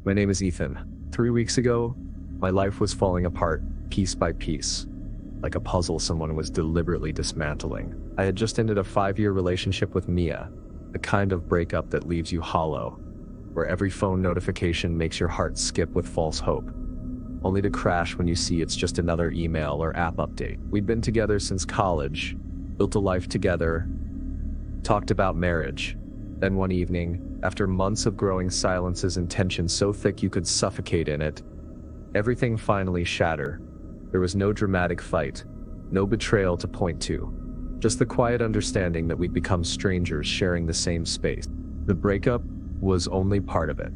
My name is Ethan. 3 weeks ago, my life was falling apart piece by piece, like a puzzle someone was deliberately dismantling. I had just ended a 5-year relationship with Mia, the kind of breakup that leaves you hollow, where every phone notification makes your heart skip with false hope, only to crash when you see it's just another email or app update. We'd been together since college, built a life together, talked about marriage. Then one evening, after months of growing silences and tension so thick you could suffocate in it, everything finally shattered. There was no dramatic fight, no betrayal to point to, just the quiet understanding that we'd become strangers sharing the same space. The breakup was only part of it.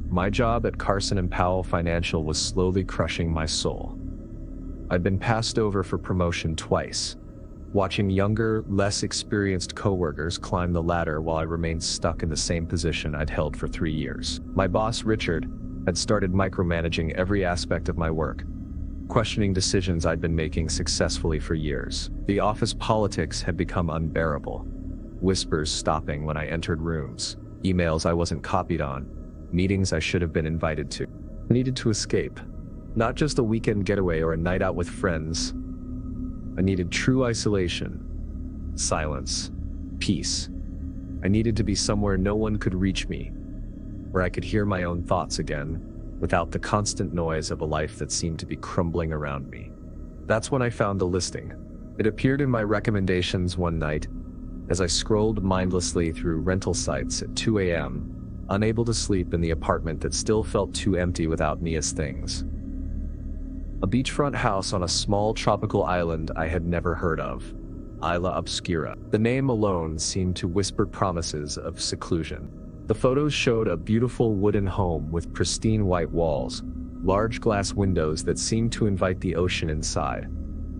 My job at Carson & Powell Financial was slowly crushing my soul. I'd been passed over for promotion twice, watching younger, less experienced coworkers climb the ladder while I remained stuck in the same position I'd held for 3 years. My boss, Richard, had started micromanaging every aspect of my work, questioning decisions I'd been making successfully for years. The office politics had become unbearable. Whispers stopping when I entered rooms, emails I wasn't copied on, meetings I should have been invited to. I needed to escape. Not just a weekend getaway or a night out with friends. I needed true isolation, silence, peace. I needed to be somewhere no one could reach me, where I could hear my own thoughts again, without the constant noise of a life that seemed to be crumbling around me. That's when I found the listing. It appeared in my recommendations one night, as I scrolled mindlessly through rental sites at 2 a.m., unable to sleep in the apartment that still felt too empty without Mia's things. A beachfront house on a small tropical island I had never heard of, Isla Obscura. The name alone seemed to whisper promises of seclusion. The photos showed a beautiful wooden home with pristine white walls, large glass windows that seemed to invite the ocean inside,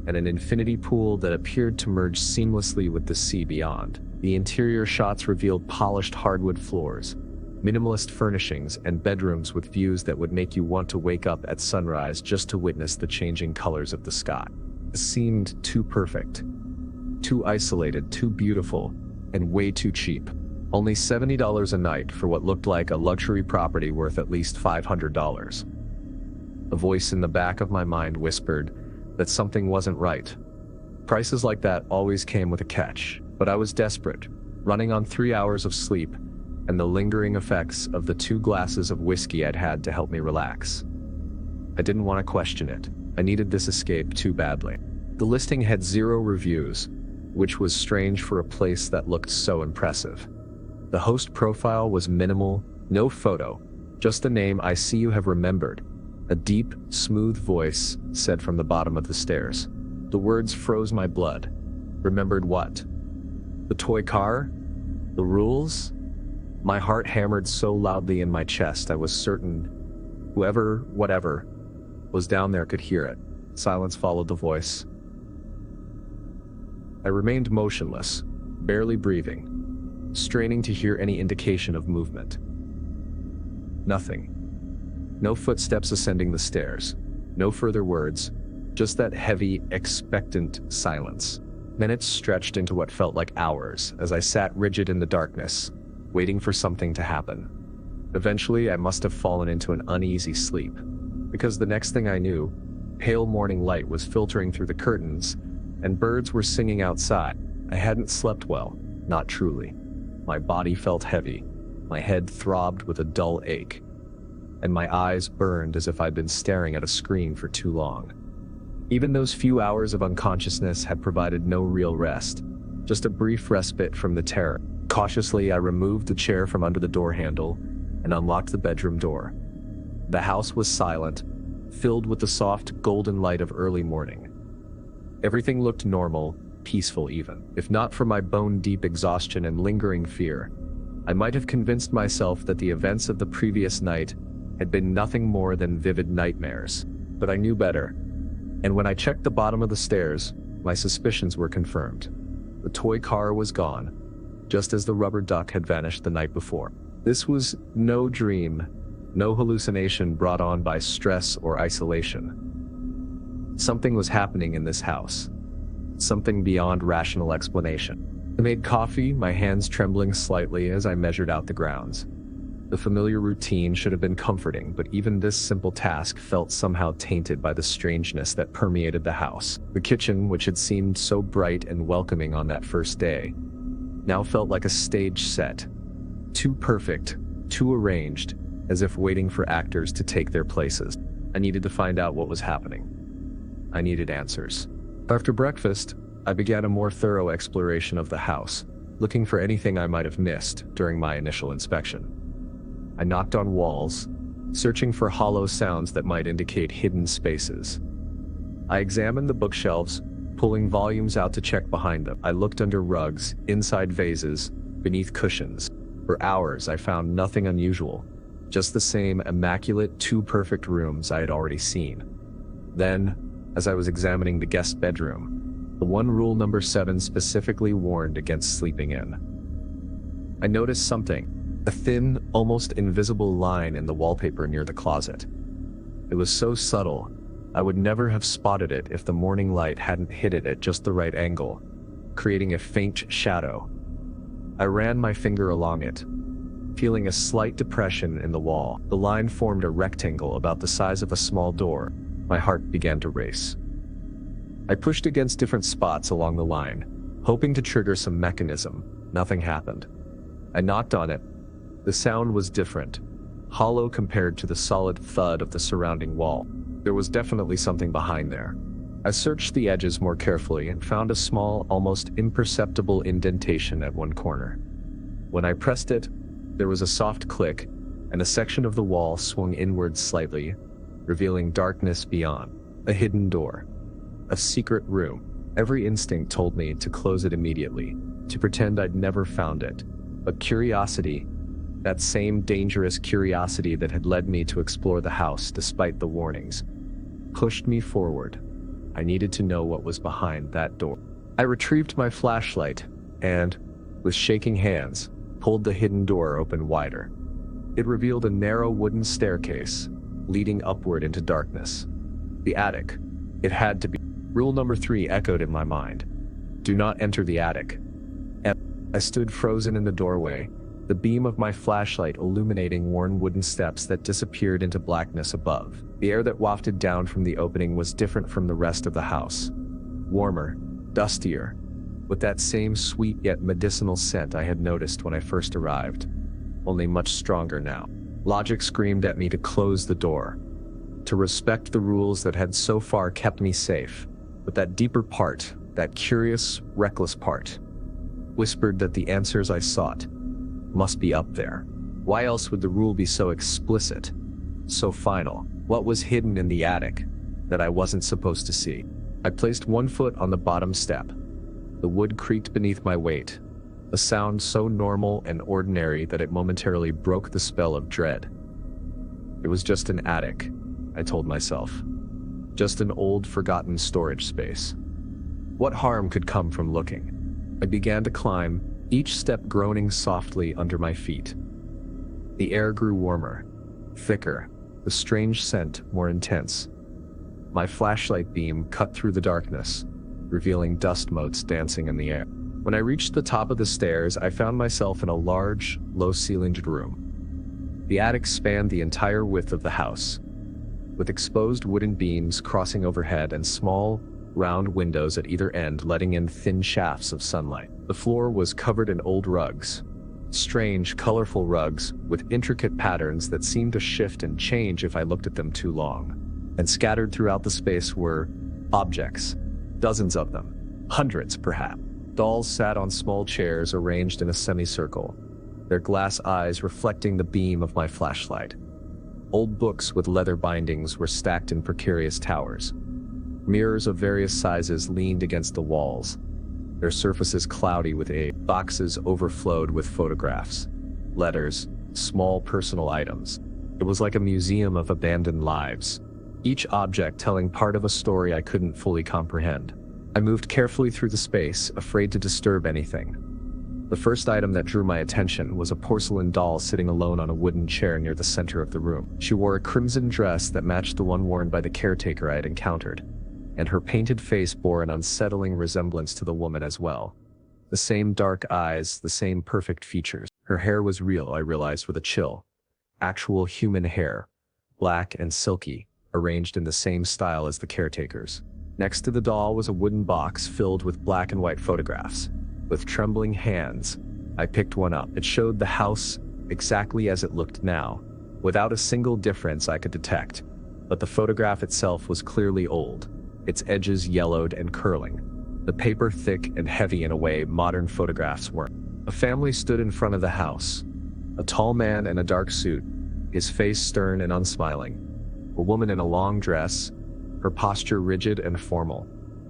and an infinity pool that appeared to merge seamlessly with the sea beyond. The interior shots revealed polished hardwood floors, minimalist furnishings, and bedrooms with views that would make you want to wake up at sunrise just to witness the changing colors of the sky. It seemed too perfect, too isolated, too beautiful, and way too cheap. Only $70 a night for what looked like a luxury property worth at least $500. A voice in the back of my mind whispered that something wasn't right. Prices like that always came with a catch, but I was desperate, running on 3 hours of sleep and the lingering effects of the 2 glasses of whiskey I'd had to help me relax. I didn't want to question it. I needed this escape too badly. The listing had 0 reviews, which was strange for a place that looked so impressive. The host profile was minimal, no photo, just a name I see you have remembered. A deep, smooth voice said from the bottom of the stairs. The words froze my blood. Remembered what? The toy car? The rules? My heart hammered so loudly in my chest I was certain whoever, whatever, was down there could hear it. Silence followed the voice. I remained motionless, barely breathing, straining to hear any indication of movement. Nothing. No footsteps ascending the stairs, no further words, just that heavy, expectant silence. Minutes stretched into what felt like hours as I sat rigid in the darkness, waiting for something to happen. Eventually, I must have fallen into an uneasy sleep, because the next thing I knew, pale morning light was filtering through the curtains, and birds were singing outside. I hadn't slept well, not truly. My body felt heavy, my head throbbed with a dull ache, and my eyes burned as if I'd been staring at a screen for too long. Even those few hours of unconsciousness had provided no real rest, just a brief respite from the terror. Cautiously, I removed the chair from under the door handle and unlocked the bedroom door. The house was silent, filled with the soft, golden light of early morning. Everything looked normal, peaceful even. If not for my bone-deep exhaustion and lingering fear, I might have convinced myself that the events of the previous night had been nothing more than vivid nightmares. But I knew better, and when I checked the bottom of the stairs, my suspicions were confirmed. The toy car was gone, just as the rubber duck had vanished the night before. This was no dream, no hallucination brought on by stress or isolation. Something was happening in this house, something beyond rational explanation. I made coffee, my hands trembling slightly as I measured out the grounds. The familiar routine should have been comforting, but even this simple task felt somehow tainted by the strangeness that permeated the house. The kitchen, which had seemed so bright and welcoming on that first day, now felt like a stage set. Too perfect, too arranged, as if waiting for actors to take their places. I needed to find out what was happening. I needed answers. After breakfast, I began a more thorough exploration of the house, looking for anything I might have missed during my initial inspection. I knocked on walls, searching for hollow sounds that might indicate hidden spaces. I examined the bookshelves, pulling volumes out to check behind them. I looked under rugs, inside vases, beneath cushions. For hours, I found nothing unusual, just the same immaculate, too perfect rooms I had already seen. Then, as I was examining the guest bedroom, the one rule number 7 specifically warned against sleeping in. I noticed something. A thin, almost invisible line in the wallpaper near the closet. It was so subtle, I would never have spotted it if the morning light hadn't hit it at just the right angle, creating a faint shadow. I ran my finger along it, feeling a slight depression in the wall. The line formed a rectangle about the size of a small door. My heart began to race. I pushed against different spots along the line, hoping to trigger some mechanism. Nothing happened. I knocked on it. The sound was different, hollow compared to the solid thud of the surrounding wall. There was definitely something behind there. I searched the edges more carefully and found a small, almost imperceptible indentation at one corner. When I pressed it, there was a soft click, and a section of the wall swung inward slightly, revealing darkness beyond. A hidden door. A secret room. Every instinct told me to close it immediately, to pretend I'd never found it. But curiosity, that same dangerous curiosity that had led me to explore the house despite the warnings, pushed me forward. I needed to know what was behind that door. I retrieved my flashlight and, with shaking hands, pulled the hidden door open wider. It revealed a narrow wooden staircase leading upward into darkness. The attic. It had to be. Rule number 3 echoed in my mind. Do not enter the attic. I stood frozen in the doorway, the beam of my flashlight illuminating worn wooden steps that disappeared into blackness above. The air that wafted down from the opening was different from the rest of the house. Warmer, dustier, with that same sweet yet medicinal scent I had noticed when I first arrived, only much stronger now. Logic screamed at me to close the door, to respect the rules that had so far kept me safe. But that deeper part, that curious, reckless part, whispered that the answers I sought must be up there. Why else would the rule be so explicit, so final? What was hidden in the attic that I wasn't supposed to see? I placed one foot on the bottom step. The wood creaked beneath my weight, a sound so normal and ordinary that it momentarily broke the spell of dread. It was just an attic, I told myself. Just an old, forgotten storage space. What harm could come from looking? I began to climb, each step groaning softly under my feet. The air grew warmer, thicker, the strange scent more intense. My flashlight beam cut through the darkness, revealing dust motes dancing in the air. When I reached the top of the stairs, I found myself in a large, low-ceilinged room. The attic spanned the entire width of the house, with exposed wooden beams crossing overhead and small, round windows at either end letting in thin shafts of sunlight. The floor was covered in old rugs, strange, colorful rugs with intricate patterns that seemed to shift and change if I looked at them too long. And scattered throughout the space were objects, dozens of them, hundreds perhaps. Dolls sat on small chairs arranged in a semicircle, their glass eyes reflecting the beam of my flashlight. Old books with leather bindings were stacked in precarious towers. Mirrors of various sizes leaned against the walls, their surfaces cloudy with age. Boxes overflowed with photographs, letters, small personal items. It was like a museum of abandoned lives, each object telling part of a story I couldn't fully comprehend. I moved carefully through the space, afraid to disturb anything. The first item that drew my attention was a porcelain doll sitting alone on a wooden chair near the center of the room. She wore a crimson dress that matched the one worn by the caretaker I had encountered, and her painted face bore an unsettling resemblance to the woman as well. The same dark eyes, the same perfect features. Her hair was real, I realized with a chill, actual human hair, black and silky, arranged in the same style as the caretaker's. Next to the doll was a wooden box filled with black and white photographs. With trembling hands, I picked one up. It showed the house exactly as it looked now, without a single difference I could detect. But the photograph itself was clearly old, its edges yellowed and curling, the paper thick and heavy in a way modern photographs weren't. A family stood in front of the house. A tall man in a dark suit, his face stern and unsmiling. A woman in a long dress, her posture rigid and formal.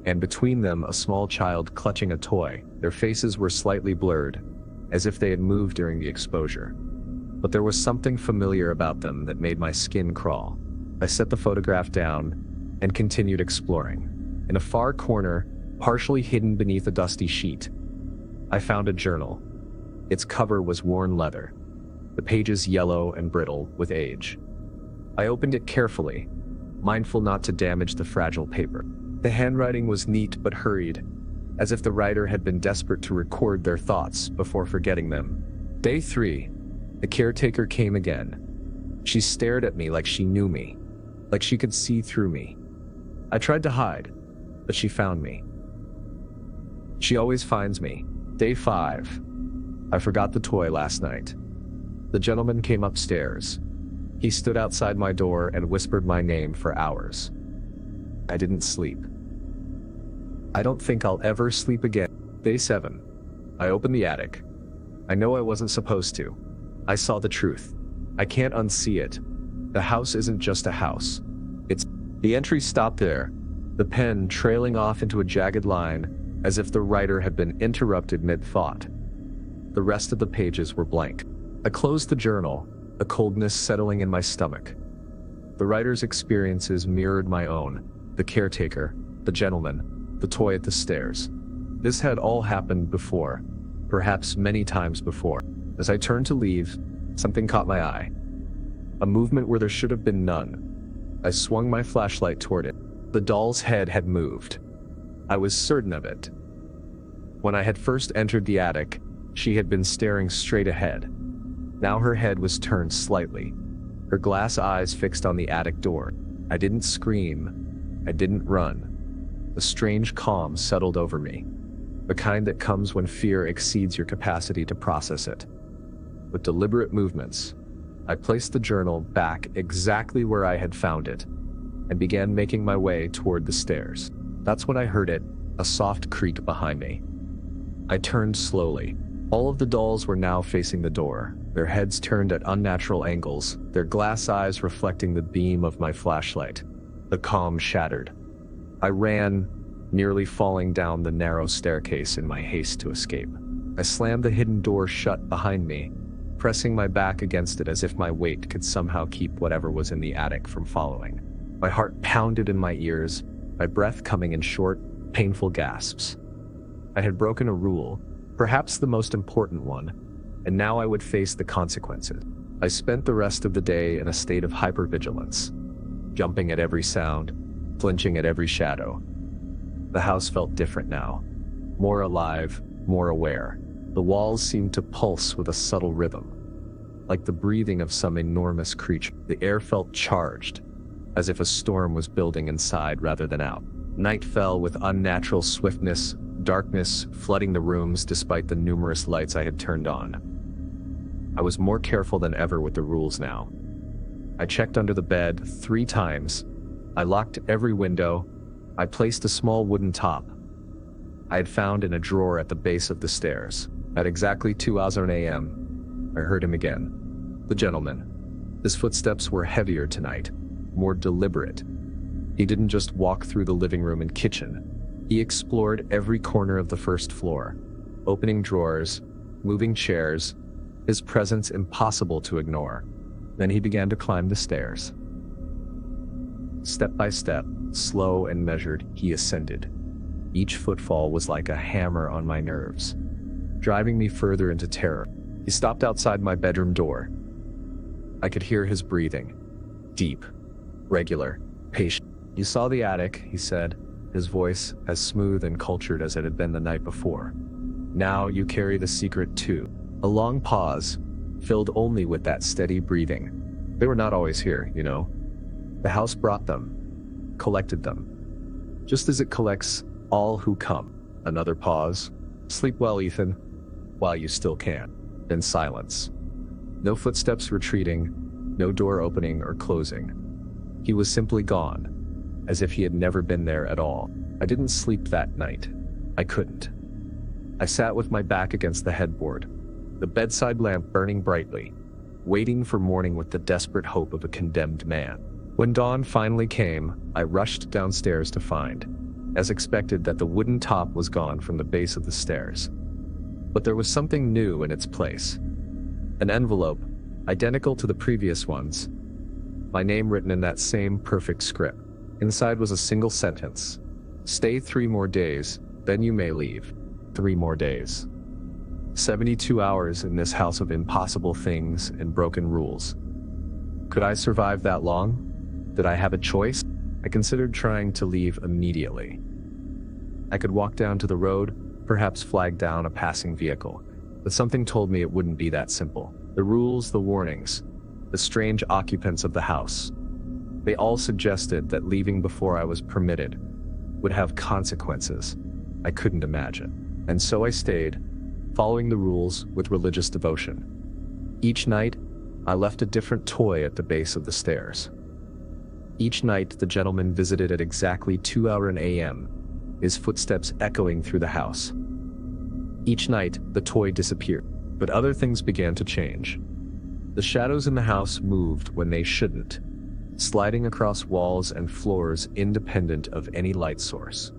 And between them, a small child clutching a toy. Their faces were slightly blurred, as if they had moved during the exposure. But there was something familiar about them that made my skin crawl. I set the photograph down and continued exploring. In a far corner, partially hidden beneath a dusty sheet, I found a journal. Its cover was worn leather, the pages yellow and brittle with age. I opened it carefully, mindful not to damage the fragile paper. The handwriting was neat but hurried, as if the writer had been desperate to record their thoughts before forgetting them. Day 3, the caretaker came again. She stared at me like she knew me, like she could see through me. I tried to hide, but she found me. She always finds me. Day 5, I forgot the toy last night. The gentleman came upstairs. He stood outside my door and whispered my name for hours. I didn't sleep. I don't think I'll ever sleep again. Day 7. I opened the attic. I know I wasn't supposed to. I saw the truth. I can't unsee it. The house isn't just a house. The entry stopped there, the pen trailing off into a jagged line, as if the writer had been interrupted mid-thought. The rest of the pages were blank. I closed the journal, a coldness settling in my stomach. The writer's experiences mirrored my own. The caretaker, the gentleman, the toy at the stairs. This had all happened before, perhaps many times before. As I turned to leave, something caught my eye. A movement where there should have been none. I swung my flashlight toward it. The doll's head had moved. I was certain of it. When I had first entered the attic, she had been staring straight ahead. Now her head was turned slightly, her glass eyes fixed on the attic door. I didn't scream. I didn't run. A strange calm settled over me, the kind that comes when fear exceeds your capacity to process it. With deliberate movements, I placed the journal back exactly where I had found it and began making my way toward the stairs. That's when I heard it, a soft creak behind me. I turned slowly. All of the dolls were now facing the door, their heads turned at unnatural angles, their glass eyes reflecting the beam of my flashlight. The calm shattered. I ran, nearly falling down the narrow staircase in my haste to escape. I slammed the hidden door shut behind me, pressing my back against it as if my weight could somehow keep whatever was in the attic from following. My heart pounded in my ears, my breath coming in short, painful gasps. I had broken a rule, perhaps the most important one, and now I would face the consequences. I spent the rest of the day in a state of hypervigilance, jumping at every sound, flinching at every shadow. The house felt different now, more alive, more aware. The walls seemed to pulse with a subtle rhythm, like the breathing of some enormous creature. The air felt charged, as if a storm was building inside rather than out. Night fell with unnatural swiftness, darkness flooding the rooms despite the numerous lights I had turned on. I was more careful than ever with the rules now. I checked under the bed 3 times. I locked every window. I placed a small wooden top I had found in a drawer at the base of the stairs. At exactly 2:00 a.m., I heard him again. The gentleman. His footsteps were heavier tonight, more deliberate. He didn't just walk through the living room and kitchen. He explored every corner of the first floor, opening drawers, moving chairs, his presence impossible to ignore. Then he began to climb the stairs. Step by step, slow and measured, he ascended. Each footfall was like a hammer on my nerves, driving me further into terror. He stopped outside my bedroom door. I could hear his breathing, deep, regular, patient. "You saw the attic," he said, his voice as smooth and cultured as it had been the night before. "Now you carry the secret too." A long pause, filled only with that steady breathing. They were not always here, you know. The house brought them, collected them, just as it collects all who come. Another pause. Sleep well, Ethan, while you still can. Then silence. No footsteps retreating, no door opening or closing. He was simply gone, as if he had never been there at all. I didn't sleep that night. I couldn't. I sat with my back against the headboard, the bedside lamp burning brightly, waiting for morning with the desperate hope of a condemned man. When dawn finally came, I rushed downstairs to find, as expected, that the wooden top was gone from the base of the stairs. But there was something new in its place. An envelope, identical to the previous ones, my name written in that same perfect script. Inside was a single sentence. Stay 3 more days, then you may leave. 3 more days. 72 hours in this house of impossible things and broken rules. Could I survive that long? Did I have a choice? I considered trying to leave immediately. I could walk down to the road, perhaps flag down a passing vehicle, but something told me it wouldn't be that simple. The rules, the warnings, the strange occupants of the house, they all suggested that leaving before I was permitted would have consequences I couldn't imagine. And so I stayed, following the rules with religious devotion. Each night, I left a different toy at the base of the stairs. Each night, the gentleman visited at exactly 2 a.m., his footsteps echoing through the house. Each night, the toy disappeared, but other things began to change. The shadows in the house moved when they shouldn't, sliding across walls and floors independent of any light source.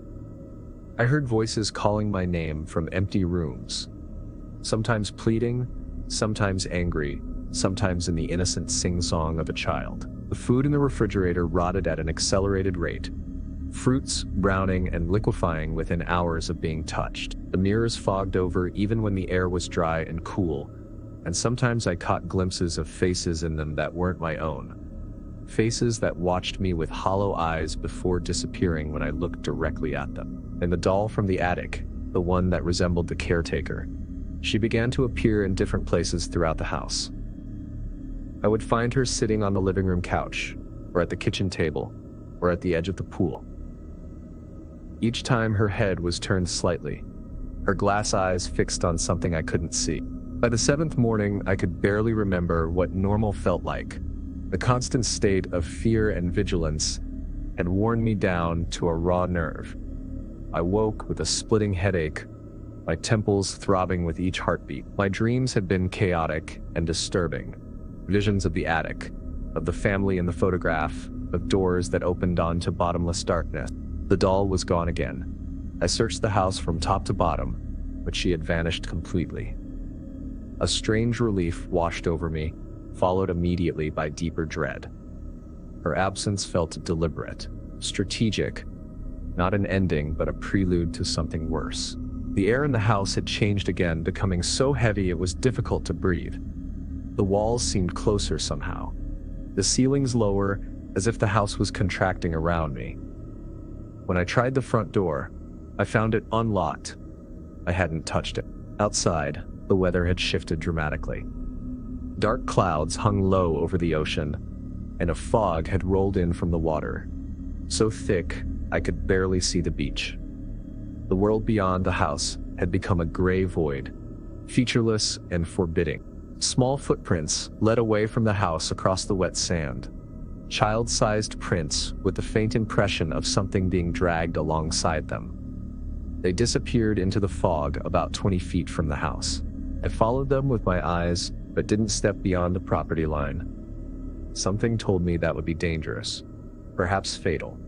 I heard voices calling my name from empty rooms, sometimes pleading, sometimes angry, sometimes in the innocent sing-song of a child. The food in the refrigerator rotted at an accelerated rate, fruits browning and liquefying within hours of being touched. The mirrors fogged over even when the air was dry and cool, and sometimes I caught glimpses of faces in them that weren't my own. Faces that watched me with hollow eyes before disappearing when I looked directly at them. And the doll from the attic, the one that resembled the caretaker, she began to appear in different places throughout the house. I would find her sitting on the living room couch, or at the kitchen table, or at the edge of the pool. Each time her head was turned slightly, her glass eyes fixed on something I couldn't see. By the 7th morning, I could barely remember what normal felt like. The constant state of fear and vigilance had worn me down to a raw nerve. I woke with a splitting headache, my temples throbbing with each heartbeat. My dreams had been chaotic and disturbing. Visions of the attic, of the family in the photograph, of doors that opened onto bottomless darkness. The doll was gone again. I searched the house from top to bottom, but she had vanished completely. A strange relief washed over me, followed immediately by deeper dread. Her absence felt deliberate, strategic, not an ending but a prelude to something worse. The air in the house had changed again, becoming so heavy it was difficult to breathe. The walls seemed closer somehow, the ceilings lower, as if the house was contracting around me. When I tried the front door, I found it unlocked. I hadn't touched it. Outside, the weather had shifted dramatically. Dark clouds hung low over the ocean, and a fog had rolled in from the water, so thick I could barely see the beach. The world beyond the house had become a gray void, featureless and forbidding. Small footprints led away from the house across the wet sand, child-sized prints with the faint impression of something being dragged alongside them. They disappeared into the fog about 20 feet from the house. I followed them with my eyes, but didn't step beyond the property line. Something told me that would be dangerous, perhaps fatal.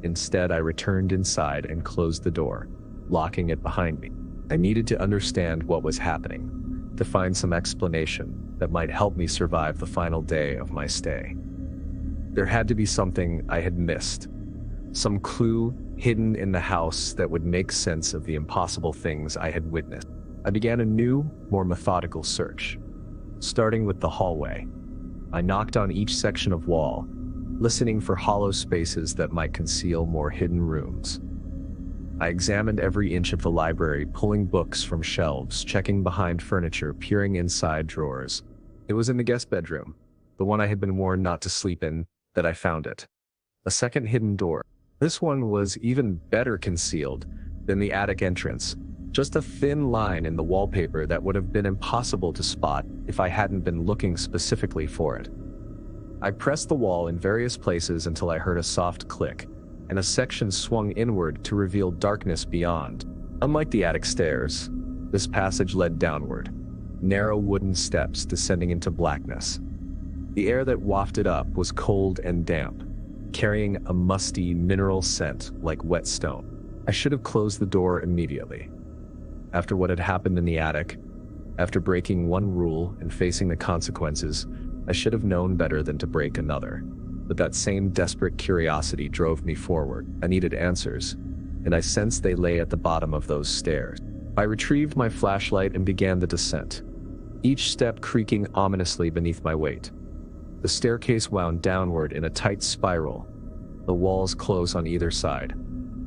Instead, I returned inside and closed the door, locking it behind me. I needed to understand what was happening, to find some explanation that might help me survive the final day of my stay. There had to be something I had missed, some clue hidden in the house that would make sense of the impossible things I had witnessed. I began a new, more methodical search. Starting with the hallway, I knocked on each section of wall, listening for hollow spaces that might conceal more hidden rooms. I examined every inch of the library, pulling books from shelves, checking behind furniture, peering inside drawers. It was in the guest bedroom, the one I had been warned not to sleep in, that I found it. A second hidden door. This one was even better concealed than the attic entrance. Just a thin line in the wallpaper that would have been impossible to spot if I hadn't been looking specifically for it. I pressed the wall in various places until I heard a soft click, and a section swung inward to reveal darkness beyond. Unlike the attic stairs, this passage led downward, narrow wooden steps descending into blackness. The air that wafted up was cold and damp, carrying a musty mineral scent like wet stone. I should have closed the door immediately. After what had happened in the attic, after breaking one rule and facing the consequences, I should have known better than to break another. But that same desperate curiosity drove me forward. I needed answers, and I sensed they lay at the bottom of those stairs. I retrieved my flashlight and began the descent, each step creaking ominously beneath my weight. The staircase wound downward in a tight spiral, the walls close on either side,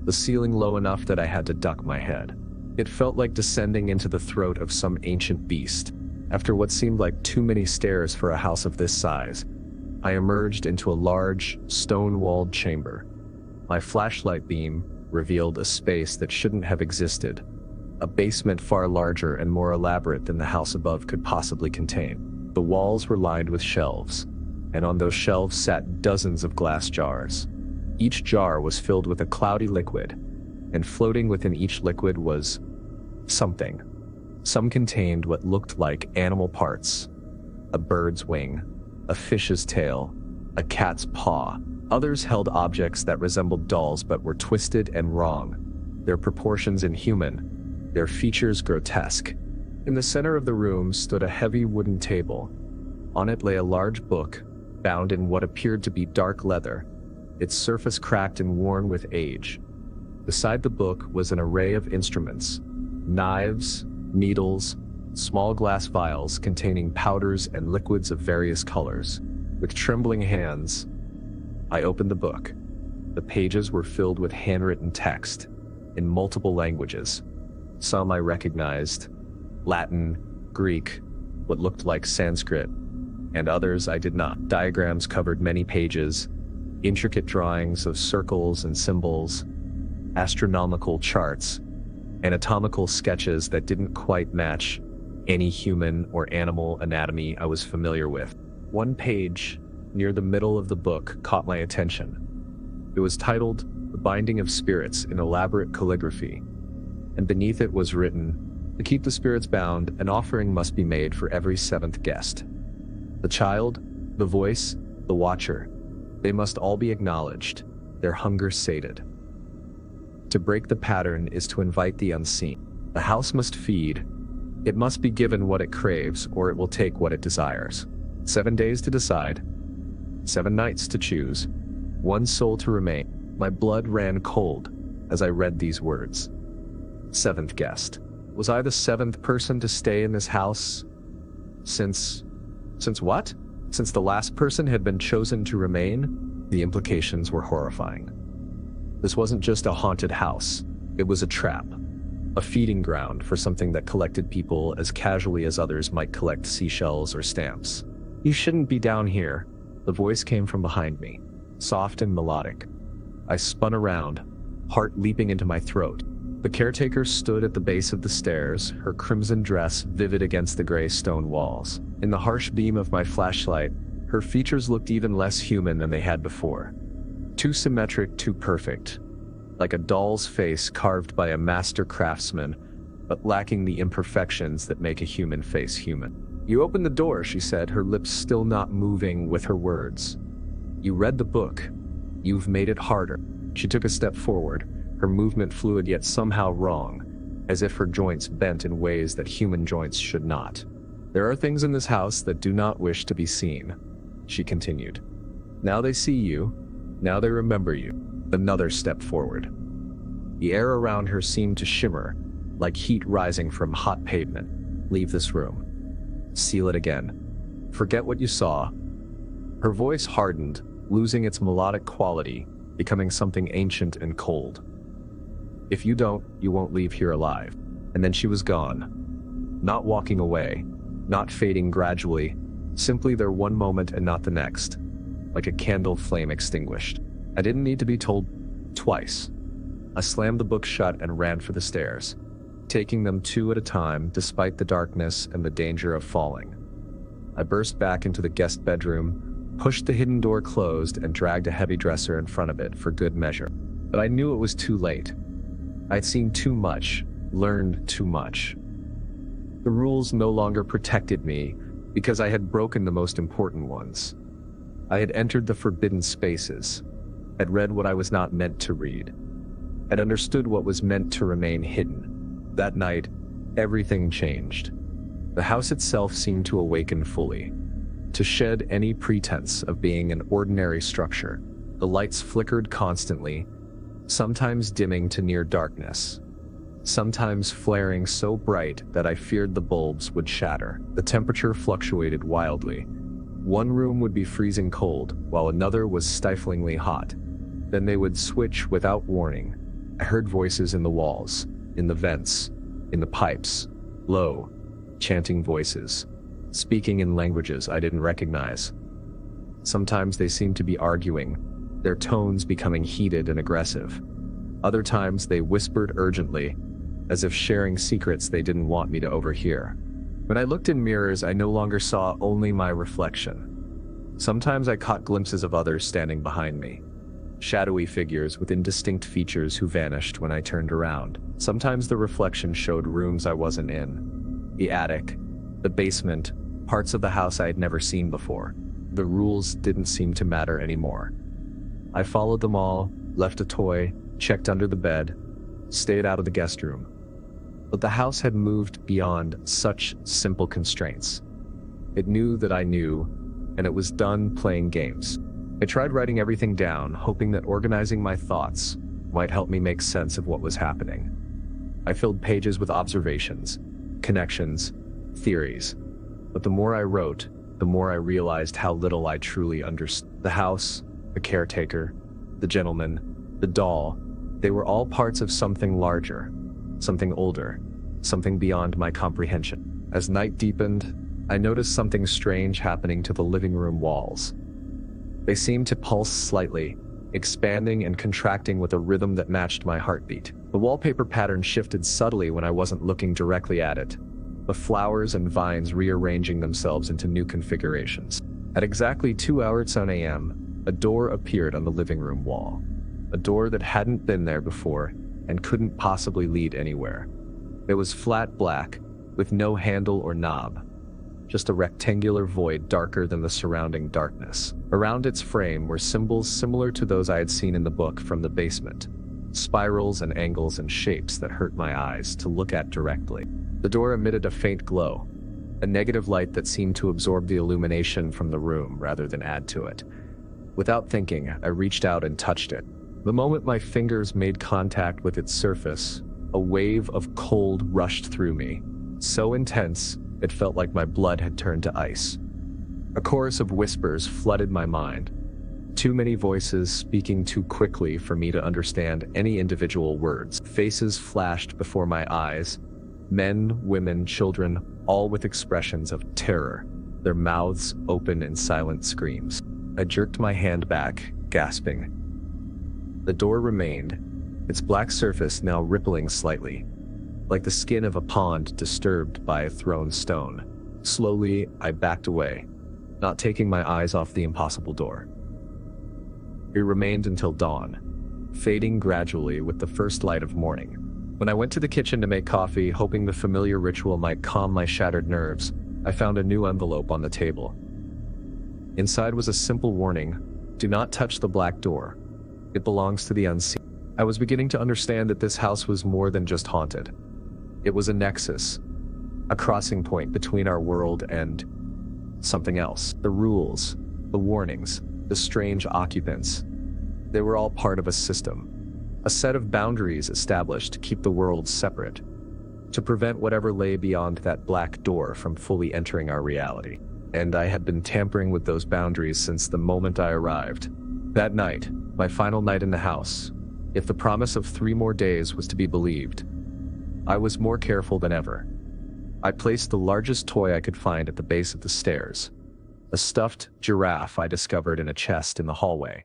the ceiling low enough that I had to duck my head. It felt like descending into the throat of some ancient beast. After what seemed like too many stairs for a house of this size, I emerged into a large, stone-walled chamber. My flashlight beam revealed a space that shouldn't have existed, a basement far larger and more elaborate than the house above could possibly contain. The walls were lined with shelves, and on those shelves sat dozens of glass jars. Each jar was filled with a cloudy liquid, and floating within each liquid was something. Some contained what looked like animal parts, a bird's wing, a fish's tail, a cat's paw. Others held objects that resembled dolls but were twisted and wrong, their proportions inhuman, their features grotesque. In the center of the room stood a heavy wooden table. On it lay a large book, bound in what appeared to be dark leather, its surface cracked and worn with age. Beside the book was an array of instruments, knives, needles, small glass vials containing powders and liquids of various colors. With trembling hands, I opened the book. The pages were filled with handwritten text in multiple languages. Some I recognized, Latin, Greek, what looked like Sanskrit, and others I did not. Diagrams covered many pages, intricate drawings of circles and symbols, astronomical charts, anatomical sketches that didn't quite match any human or animal anatomy I was familiar with. One page, near the middle of the book, caught my attention. It was titled The Binding of Spirits in elaborate calligraphy, and beneath it was written, "To keep the spirits bound, an offering must be made for every seventh guest. The child, the voice, the watcher, they must all be acknowledged, their hunger sated. To break the pattern is to invite the unseen. The house must feed. It must be given what it craves, or it will take what it desires. 7 days to decide. 7 nights to choose. 1 soul to remain." My blood ran cold as I read these words. 7th guest. Was I the 7th person to stay in this house? Since what? Since the last person had been chosen to remain? The implications were horrifying. This wasn't just a haunted house. It was a trap. A feeding ground for something that collected people as casually as others might collect seashells or stamps. "You shouldn't be down here." The voice came from behind me, soft and melodic. I spun around, heart leaping into my throat. The caretaker stood at the base of the stairs, her crimson dress vivid against the gray stone walls. In the harsh beam of my flashlight, her features looked even less human than they had before. Too symmetric, too perfect. Like a doll's face carved by a master craftsman, but lacking the imperfections that make a human face human. "You opened the door," she said, her lips still not moving with her words. "You read the book. You've made it harder." She took a step forward, her movement fluid yet somehow wrong, as if her joints bent in ways that human joints should not. "There are things in this house that do not wish to be seen," she continued. "Now they see you. Now they remember you." Another step forward. The air around her seemed to shimmer, like heat rising from hot pavement. "Leave this room. Seal it again. Forget what you saw." Her voice hardened, losing its melodic quality, becoming something ancient and cold. "If you don't, you won't leave here alive." And then she was gone. Not walking away, not fading gradually, Simply there one moment and not the next, like a candle flame extinguished. I didn't need to be told twice. I slammed the book shut and ran for the stairs, taking them two at a time despite the darkness and the danger of falling. I burst back into the guest bedroom, pushed the hidden door closed, and dragged a heavy dresser in front of it for good measure. But I knew it was too late. I'd seen too much, learned too much. The rules no longer protected me because I had broken the most important ones. I had entered the forbidden spaces, had read what I was not meant to read, had understood what was meant to remain hidden. That night, everything changed. The house itself seemed to awaken fully, to shed any pretense of being an ordinary structure. The lights flickered constantly, sometimes dimming to near darkness, sometimes flaring so bright that I feared the bulbs would shatter. The temperature fluctuated wildly. One room would be freezing cold, while another was stiflingly hot. Then they would switch without warning. I heard voices in the walls, in the vents, in the pipes, low, chanting voices, speaking in languages I didn't recognize. Sometimes they seemed to be arguing, their tones becoming heated and aggressive. Other times they whispered urgently, as if sharing secrets they didn't want me to overhear. When I looked in mirrors, I no longer saw only my reflection. Sometimes I caught glimpses of others standing behind me, shadowy figures with indistinct features who vanished when I turned around. Sometimes the reflection showed rooms I wasn't in, the attic, the basement, parts of the house I had never seen before. The rules didn't seem to matter anymore. I followed them all, left a toy, checked under the bed, stayed out of the guest room. But the house had moved beyond such simple constraints. It knew that I knew, and it was done playing games. I tried writing everything down, hoping that organizing my thoughts might help me make sense of what was happening. I filled pages with observations, connections, theories. But the more I wrote, the more I realized how little I truly understood. The house, the caretaker, the gentleman, the doll, they were all parts of something larger, something older, something beyond my comprehension. As night deepened, I noticed something strange happening to the living room walls. They seemed to pulse slightly, expanding and contracting with a rhythm that matched my heartbeat. The wallpaper pattern shifted subtly when I wasn't looking directly at it, the flowers and vines rearranging themselves into new configurations. At exactly 2:10 a.m., a door appeared on the living room wall, a door that hadn't been there before and couldn't possibly lead anywhere. It was flat black, with no handle or knob, just a rectangular void darker than the surrounding darkness. Around its frame were symbols similar to those I had seen in the book from the basement, spirals and angles and shapes that hurt my eyes to look at directly. The door emitted a faint glow, a negative light that seemed to absorb the illumination from the room rather than add to it. Without thinking, I reached out and touched it. The moment my fingers made contact with its surface, a wave of cold rushed through me, so intense it felt like my blood had turned to ice. A chorus of whispers flooded my mind, too many voices speaking too quickly for me to understand any individual words. Faces flashed before my eyes, men, women, children, all with expressions of terror, their mouths open in silent screams. I jerked my hand back, gasping. The door remained, its black surface now rippling slightly, like the skin of a pond disturbed by a thrown stone. Slowly, I backed away, not taking my eyes off the impossible door. It remained until dawn, fading gradually with the first light of morning. When I went to the kitchen to make coffee, hoping the familiar ritual might calm my shattered nerves, I found a new envelope on the table. Inside was a simple warning: do not touch the black door. It belongs to the unseen. I was beginning to understand that this house was more than just haunted. It was a nexus, a crossing point between our world and something else. The rules, the warnings, the strange occupants, they were all part of a system, a set of boundaries established to keep the world separate, to prevent whatever lay beyond that black door from fully entering our reality. And I had been tampering with those boundaries since the moment I arrived. That night, my final night in the house, if the promise of 3 more days was to be believed, I was more careful than ever. I placed the largest toy I could find at the base of the stairs, a stuffed giraffe I discovered in a chest in the hallway.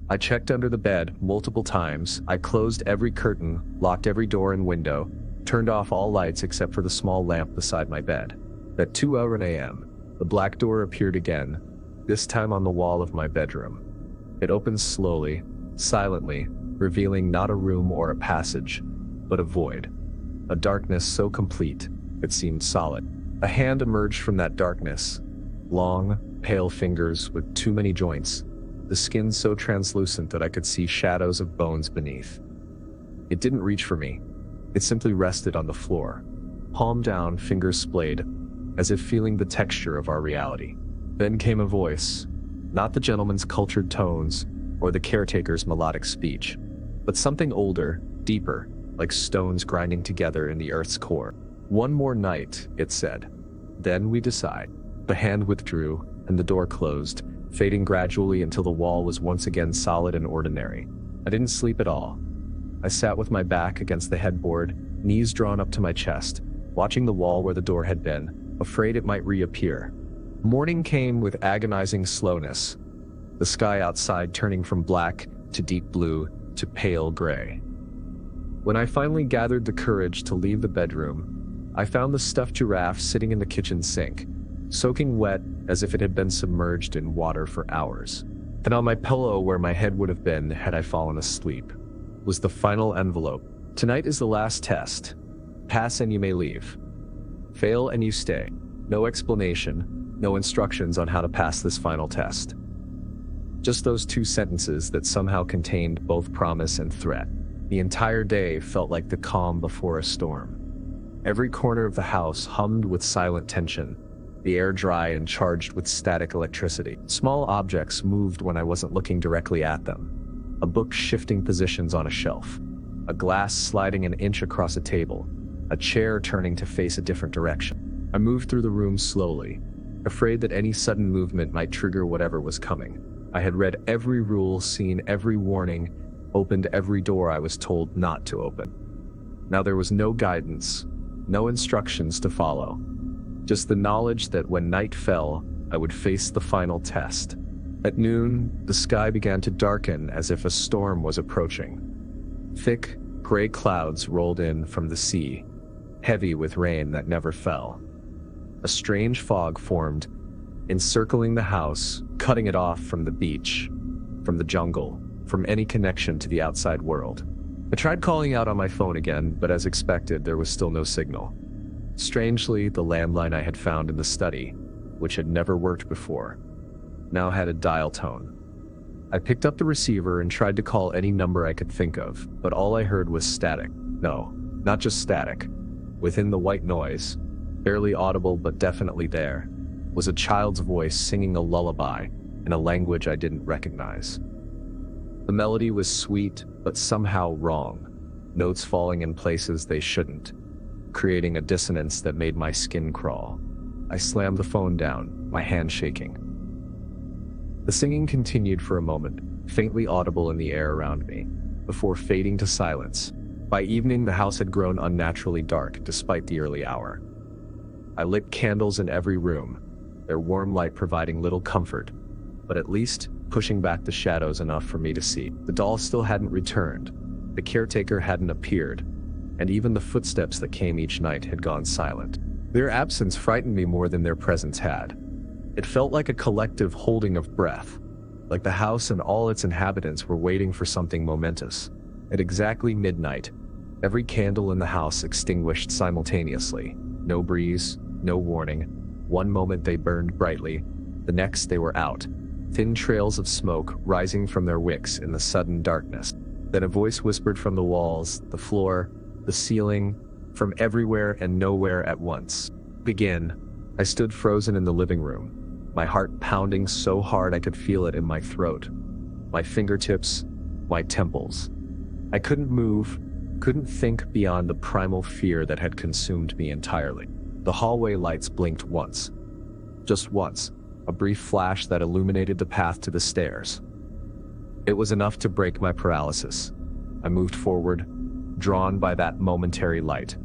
I checked under the bed multiple times. I closed every curtain, locked every door and window, turned off all lights except for the small lamp beside my bed. At 2 a.m., the black door appeared again, this time on the wall of my bedroom. It opened slowly, silently, revealing not a room or a passage, but a void. A darkness so complete, it seemed solid. A hand emerged from that darkness. Long, pale fingers with too many joints, the skin so translucent that I could see shadows of bones beneath. It didn't reach for me. It simply rested on the floor, palm down, fingers splayed, as if feeling the texture of our reality. Then came a voice, not the gentleman's cultured tones or the caretaker's melodic speech, but something older, deeper, like stones grinding together in the earth's core. "One more night," it said. "Then we decide." The hand withdrew, and the door closed, fading gradually until the wall was once again solid and ordinary. I didn't sleep at all. I sat with my back against the headboard, knees drawn up to my chest, watching the wall where the door had been, afraid it might reappear. Morning came with agonizing slowness, the sky outside turning from black to deep blue to pale gray. When I finally gathered the courage to leave the bedroom, I found the stuffed giraffe sitting in the kitchen sink, soaking wet as if it had been submerged in water for hours. And on my pillow, where my head would have been had I fallen asleep, was the final envelope. "Tonight is the last test. Pass and you may leave. Fail and you stay. No explanation, no instructions on how to pass this final test." Just those two sentences that somehow contained both promise and threat. The entire day felt like the calm before a storm. Every corner of the house hummed with silent tension, the air dry and charged with static electricity. Small objects moved when I wasn't looking directly at them. A book shifting positions on a shelf, a glass sliding an inch across a table, a chair turning to face a different direction. I moved through the room slowly, afraid that any sudden movement might trigger whatever was coming. I had read every rule, seen every warning, opened every door I was told not to open. Now there was no guidance, no instructions to follow. Just the knowledge that when night fell, I would face the final test. At noon, the sky began to darken as if a storm was approaching. Thick, gray clouds rolled in from the sea, heavy with rain that never fell. A strange fog formed, encircling the house, cutting it off from the beach, from the jungle, from any connection to the outside world. I tried calling out on my phone again, but as expected, there was still no signal. Strangely, the landline I had found in the study, which had never worked before, now had a dial tone. I picked up the receiver and tried to call any number I could think of, but all I heard was static. No, not just static. Within the white noise, barely audible but definitely there, was a child's voice singing a lullaby in a language I didn't recognize. The melody was sweet, but somehow wrong, notes falling in places they shouldn't, creating a dissonance that made my skin crawl. I slammed the phone down, my hand shaking. The singing continued for a moment, faintly audible in the air around me, before fading to silence. By evening, the house had grown unnaturally dark despite the early hour. I lit candles in every room, their warm light providing little comfort, but at least pushing back the shadows enough for me to see. The doll still hadn't returned, the caretaker hadn't appeared, and even the footsteps that came each night had gone silent. Their absence frightened me more than their presence had. It felt like a collective holding of breath, like the house and all its inhabitants were waiting for something momentous. At exactly midnight, every candle in the house extinguished simultaneously. No breeze, no warning. One moment they burned brightly, the next they were out, thin trails of smoke rising from their wicks in the sudden darkness. Then a voice whispered from the walls, the floor, the ceiling, from everywhere and nowhere at once. "Begin." I stood frozen in the living room, my heart pounding so hard I could feel it in my throat, my fingertips, my temples. I couldn't move, couldn't think beyond the primal fear that had consumed me entirely. The hallway lights blinked once. Just once, a brief flash that illuminated the path to the stairs. It was enough to break my paralysis. I moved forward, drawn by that momentary light,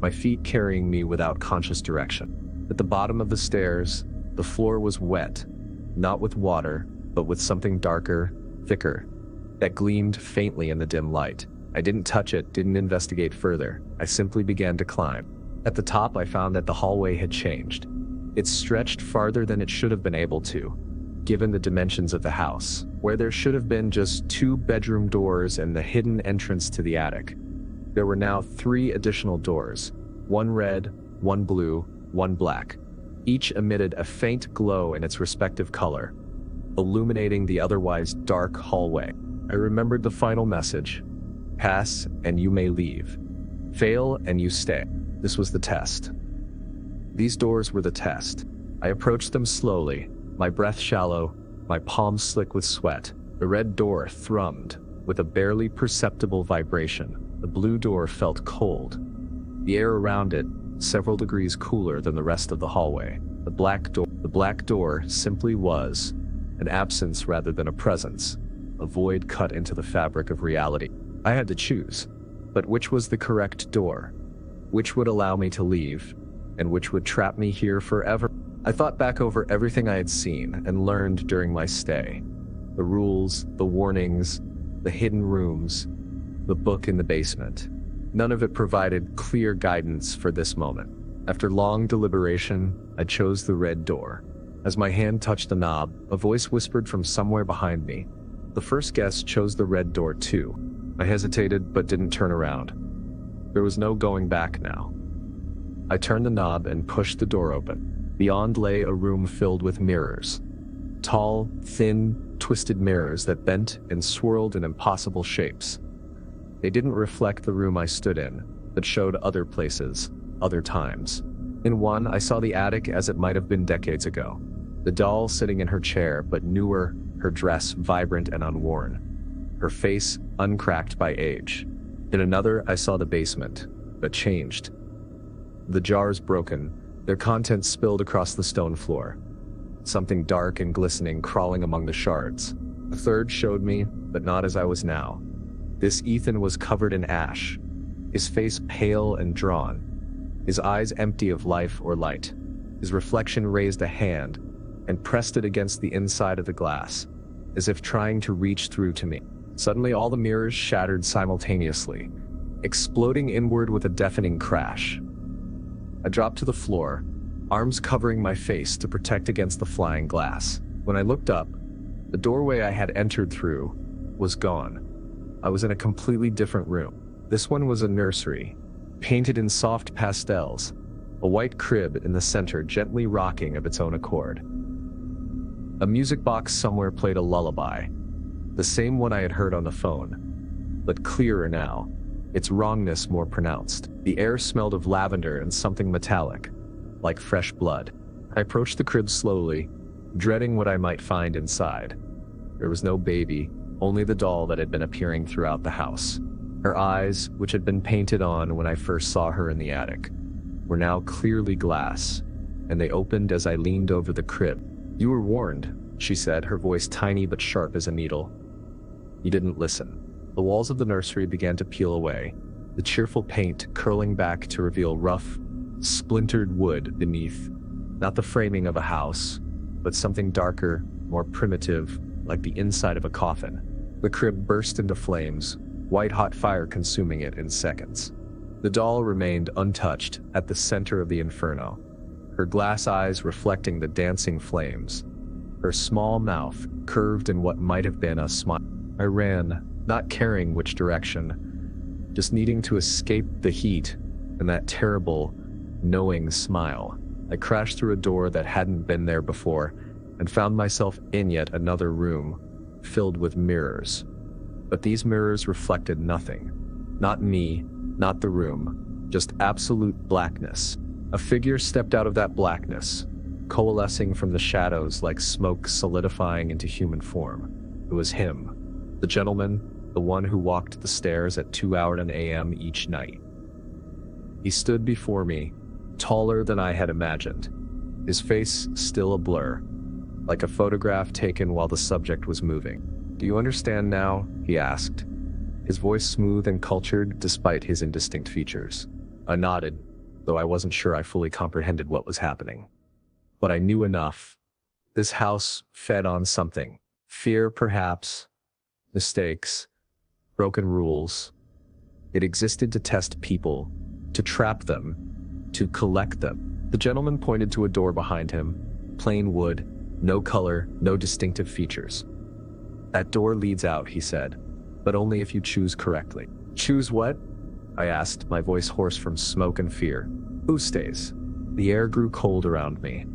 my feet carrying me without conscious direction. At the bottom of the stairs, The floor was wet, not with water, but with something darker, thicker, that gleamed faintly in the dim light. I didn't touch it, didn't investigate further. I simply began to climb. At the top, I found that the hallway had changed. It stretched farther than it should have been able to, given the dimensions of the house, where there should have been just 2 bedroom doors and the hidden entrance to the attic. There were now 3 additional doors, 1 red, 1 blue, 1 black. Each emitted a faint glow in its respective color, illuminating the otherwise dark hallway. I remembered the final message: pass and you may leave. Fail and you stay. This was the test. These doors were the test. I approached them slowly, my breath shallow, my palms slick with sweat. The red door thrummed with a barely perceptible vibration. The blue door felt cold, the air around it several degrees cooler than the rest of the hallway. The black door simply was an absence rather than a presence, a void cut into the fabric of reality. I had to choose, but which was the correct door? Which would allow me to leave, and which would trap me here forever? I thought back over everything I had seen and learned during my stay. The rules, the warnings, the hidden rooms, the book in the basement. None of it provided clear guidance for this moment. After long deliberation, I chose the red door. As my hand touched the knob, a voice whispered from somewhere behind me. The first guest chose the red door too. I hesitated but didn't turn around. There was no going back now. I turned the knob and pushed the door open. Beyond lay a room filled with mirrors. Tall, thin, twisted mirrors that bent and swirled in impossible shapes. They didn't reflect the room I stood in, but showed other places, other times. In one, I saw the attic as it might have been decades ago. The doll sitting in her chair, but newer, her dress vibrant and unworn, her face uncracked by age. In another, I saw the basement, but changed. The jars broken, their contents spilled across the stone floor. Something dark and glistening crawling among the shards. A third showed me, but not as I was now. This Ethan was covered in ash, his face pale and drawn, his eyes empty of life or light. His reflection raised a hand and pressed it against the inside of the glass, as if trying to reach through to me. Suddenly all the mirrors shattered simultaneously, exploding inward with a deafening crash. I dropped to the floor, arms covering my face to protect against the flying glass. When I looked up, the doorway I had entered through was gone. I was in a completely different room. This one was a nursery, painted in soft pastels, a white crib in the center gently rocking of its own accord. A music box somewhere played a lullaby, the same one I had heard on the phone, but clearer now, its wrongness more pronounced. The air smelled of lavender and something metallic, like fresh blood. I approached the crib slowly, dreading what I might find inside. There was no baby, only the doll that had been appearing throughout the house. Her eyes, which had been painted on when I first saw her in the attic, were now clearly glass, and they opened as I leaned over the crib. "You were warned," she said, her voice tiny but sharp as a needle. "You didn't listen." The walls of the nursery began to peel away, the cheerful paint curling back to reveal rough, splintered wood beneath, not the framing of a house, but something darker, more primitive, like the inside of a coffin. The crib burst into flames, white-hot fire consuming it in seconds. The doll remained untouched at the center of the inferno, her glass eyes reflecting the dancing flames, her small mouth curved in what might have been a smile. I ran, not caring which direction, just needing to escape the heat and that terrible, knowing smile. I crashed through a door that hadn't been there before and found myself in yet another room filled with mirrors. But these mirrors reflected nothing. Not me, not the room, just absolute blackness. A figure stepped out of that blackness, coalescing from the shadows like smoke solidifying into human form. It was him, the gentleman, the one who walked the stairs at 2:00 a.m. each night. He stood before me, taller than I had imagined, his face still a blur, like a photograph taken while the subject was moving. "Do you understand now?" he asked, his voice smooth and cultured despite his indistinct features. I nodded, though I wasn't sure I fully comprehended what was happening. but I knew enough. This house fed on something. Fear, perhaps. Mistakes. Broken rules. It existed to test people, to trap them, to collect them. The gentleman pointed to a door behind him. Plain wood, no color, no distinctive features. That door leads out, he said, but only if you choose correctly. Choose what? I asked, my voice hoarse from smoke and fear. Who stays? The air grew cold around me.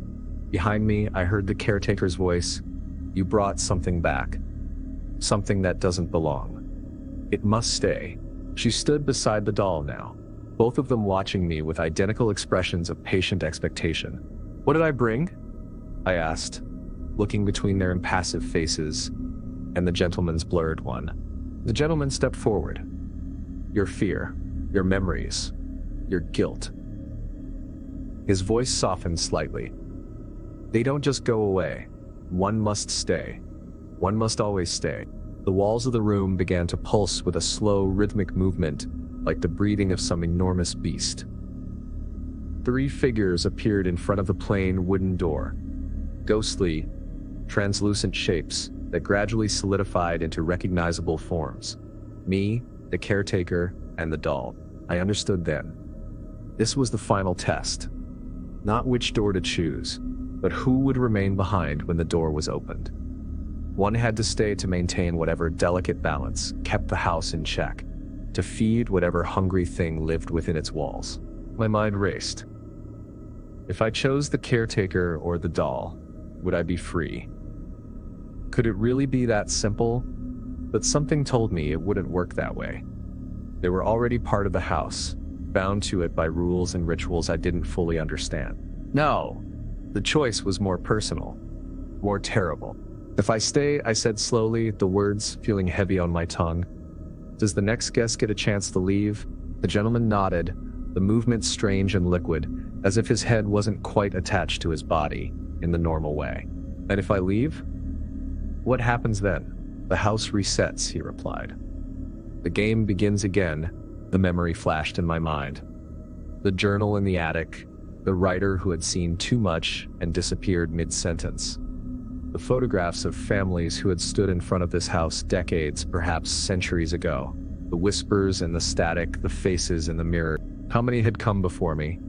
Behind me, I heard the caretaker's voice. You brought something back. Something that doesn't belong. It must stay. She stood beside the doll now, both of them watching me with identical expressions of patient expectation. What did I bring? I asked, looking between their impassive faces and the gentleman's blurred one. The gentleman stepped forward. Your fear, your memories, your guilt. His voice softened slightly. They don't just go away. One must stay. One must always stay. The walls of the room began to pulse with a slow, rhythmic movement, like the breathing of some enormous beast. 3 figures appeared in front of the plain wooden door. Ghostly, translucent shapes that gradually solidified into recognizable forms. Me, the caretaker, and the doll. I understood then. This was the final test. Not which door to choose, but who would remain behind when the door was opened. One had to stay to maintain whatever delicate balance kept the house in check, to feed whatever hungry thing lived within its walls. My mind raced. If I chose the caretaker or the doll, would I be free? Could it really be that simple? But something told me it wouldn't work that way. They were already part of the house, bound to it by rules and rituals I didn't fully understand. No, the choice was more personal, more terrible. If I stay, I said slowly, the words feeling heavy on my tongue. Does the next guest get a chance to leave? The gentleman nodded, the movement strange and liquid, as if his head wasn't quite attached to his body in the normal way. And if I leave? What happens then? The house resets, he replied. The game begins again, the memory flashed in my mind. The journal in the attic, the writer who had seen too much and disappeared mid-sentence. The photographs of families who had stood in front of this house decades, perhaps centuries ago. The whispers and the static, the faces in the mirror. How many had come before me?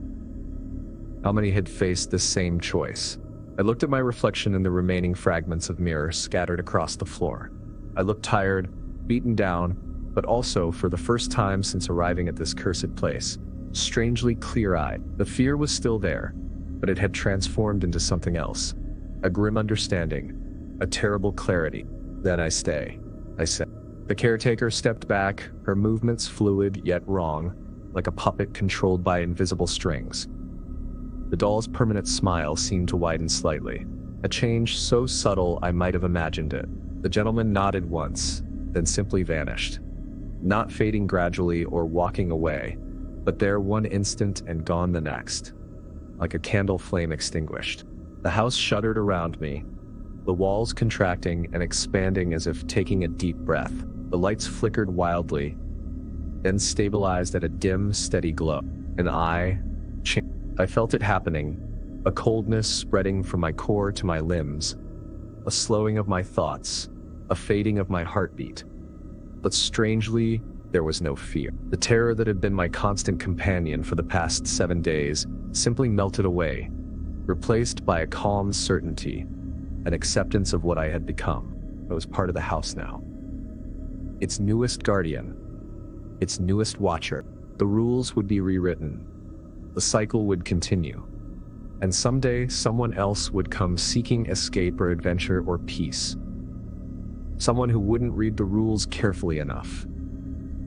How many had faced this same choice? I looked at my reflection in the remaining fragments of mirror scattered across the floor. I looked tired, beaten down, but also, for the first time since arriving at this cursed place, strangely clear-eyed. The fear was still there, but it had transformed into something else. A grim understanding, a terrible clarity. Then I stay, I said. The caretaker stepped back, her movements fluid yet wrong, like a puppet controlled by invisible strings. The doll's permanent smile seemed to widen slightly, a change so subtle I might have imagined it. The gentleman nodded once, then simply vanished. Not fading gradually or walking away, but there one instant and gone the next, like a candle flame extinguished. The house shuddered around me, the walls contracting and expanding as if taking a deep breath. The lights flickered wildly, then stabilized at a dim, steady glow. And I felt it happening, a coldness spreading from my core to my limbs, a slowing of my thoughts, a fading of my heartbeat. But strangely, there was no fear. The terror that had been my constant companion for the past 7 days simply melted away, replaced by a calm certainty, an acceptance of what I had become. I was part of the house now. Its newest guardian, its newest watcher. The rules would be rewritten. The cycle would continue. And someday, someone else would come seeking escape or adventure or peace. Someone who wouldn't read the rules carefully enough.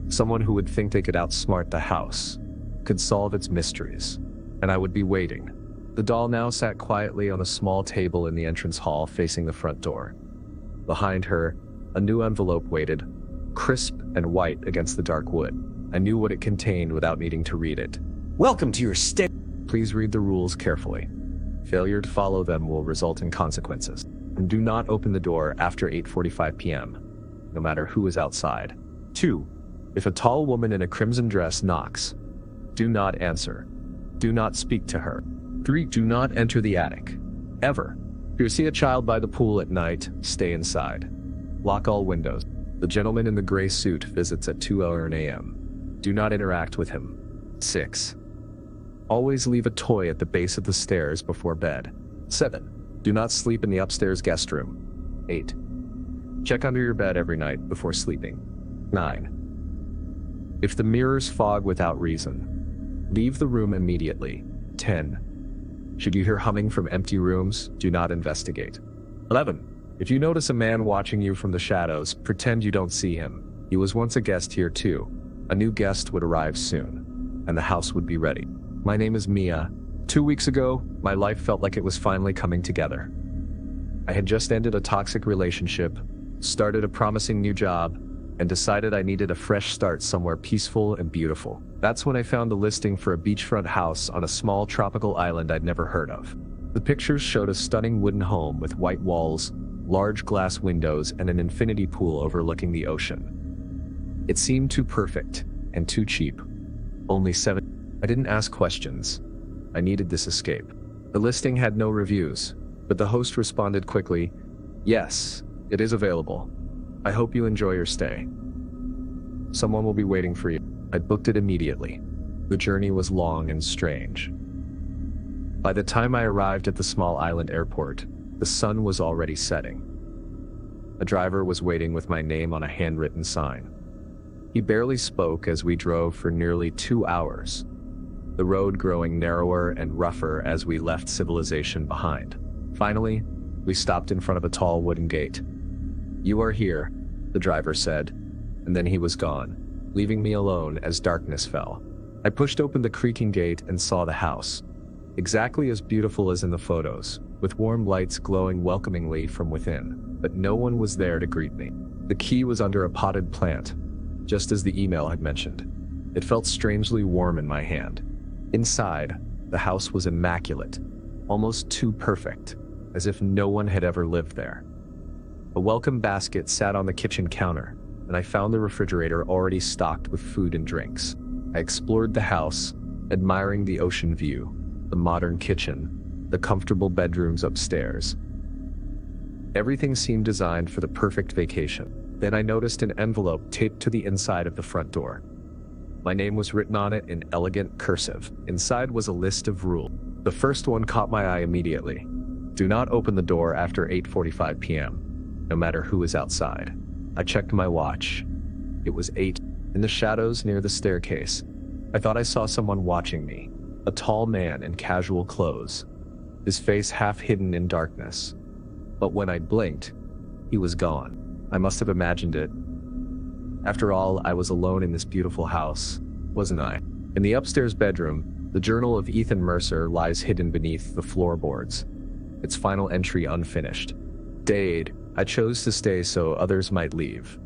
Someone who would think they could outsmart the house, could solve its mysteries. And I would be waiting. The doll now sat quietly on a small table in the entrance hall facing the front door. Behind her, a new envelope waited, crisp and white against the dark wood. I knew what it contained without needing to read it. Welcome to your stay. Please read the rules carefully. Failure to follow them will result in consequences. And do not open the door after 8:45 p.m., no matter who is outside. 2. If a tall woman in a crimson dress knocks, do not answer. Do not speak to her. 3. Do not enter the attic. ever. If you see a child by the pool at night, stay inside. Lock all windows. The gentleman in the gray suit visits at 2 a.m. Do not interact with him. 6. Always leave a toy at the base of the stairs before bed. 7. Do not sleep in the upstairs guest room. 8. Check under your bed every night before sleeping. 9. If the mirrors fog without reason, leave the room immediately. 10. Should you hear humming from empty rooms, do not investigate. 11. If you notice a man watching you from the shadows, pretend you don't see him. He was once a guest here too. A new guest would arrive soon, and the house would be ready. My name is Mia. 2 weeks ago, my life felt like it was finally coming together. I had just ended a toxic relationship, started a promising new job, and decided I needed a fresh start somewhere peaceful and beautiful. That's when I found the listing for a beachfront house on a small tropical island I'd never heard of. The pictures showed a stunning wooden home with white walls, large glass windows, and an infinity pool overlooking the ocean. It seemed too perfect and too cheap. Only 7. I didn't ask questions. I needed this escape. The listing had no reviews, but the host responded quickly, "Yes, it is available. I hope you enjoy your stay. Someone will be waiting for you." I booked it immediately. The journey was long and strange. By the time I arrived at the small island airport, the sun was already setting. A driver was waiting with my name on a handwritten sign. He barely spoke as we drove for nearly 2 hours, the road growing narrower and rougher as we left civilization behind. Finally, we stopped in front of a tall wooden gate. "You are here," the driver said, and then he was gone, leaving me alone as darkness fell. I pushed open the creaking gate and saw the house, exactly as beautiful as in the photos, with warm lights glowing welcomingly from within, but no one was there to greet me. The key was under a potted plant, just as the email had mentioned. It felt strangely warm in my hand. Inside, the house was immaculate, almost too perfect, as if no one had ever lived there. A welcome basket sat on the kitchen counter, and I found the refrigerator already stocked with food and drinks. I explored the house, admiring the ocean view, the modern kitchen, the comfortable bedrooms upstairs. Everything seemed designed for the perfect vacation. Then I noticed an envelope taped to the inside of the front door. My name was written on it in elegant cursive. Inside was a list of rules. The first one caught my eye immediately. Do not open the door after 8:45 p.m., no matter who is outside. I checked my watch. It was 8. In the shadows near the staircase, I thought I saw someone watching me, a tall man in casual clothes, his face half hidden in darkness. But when I blinked, he was gone. I must have imagined it. After all, I was alone in this beautiful house, wasn't I? In the upstairs bedroom, the journal of Ethan Mercer lies hidden beneath the floorboards, its final entry unfinished. Dade, I chose to stay so others might leave.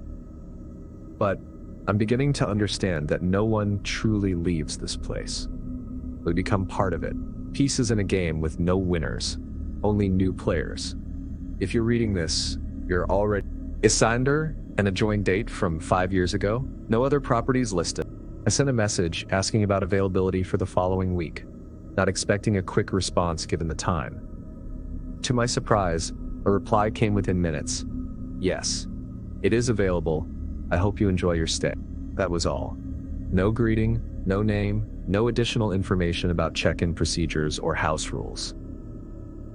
But I'm beginning to understand that no one truly leaves this place. We become part of it, pieces in a game with no winners, only new players. If you're reading this, you're already Isander, an adjoined date from 5 years ago. No other properties listed. I sent a message asking about availability for the following week, not expecting a quick response given the time. To my surprise, a reply came within minutes. "Yes, it is available. I hope you enjoy your stay." That was all. No greeting, no name, no additional information about check-in procedures or house rules.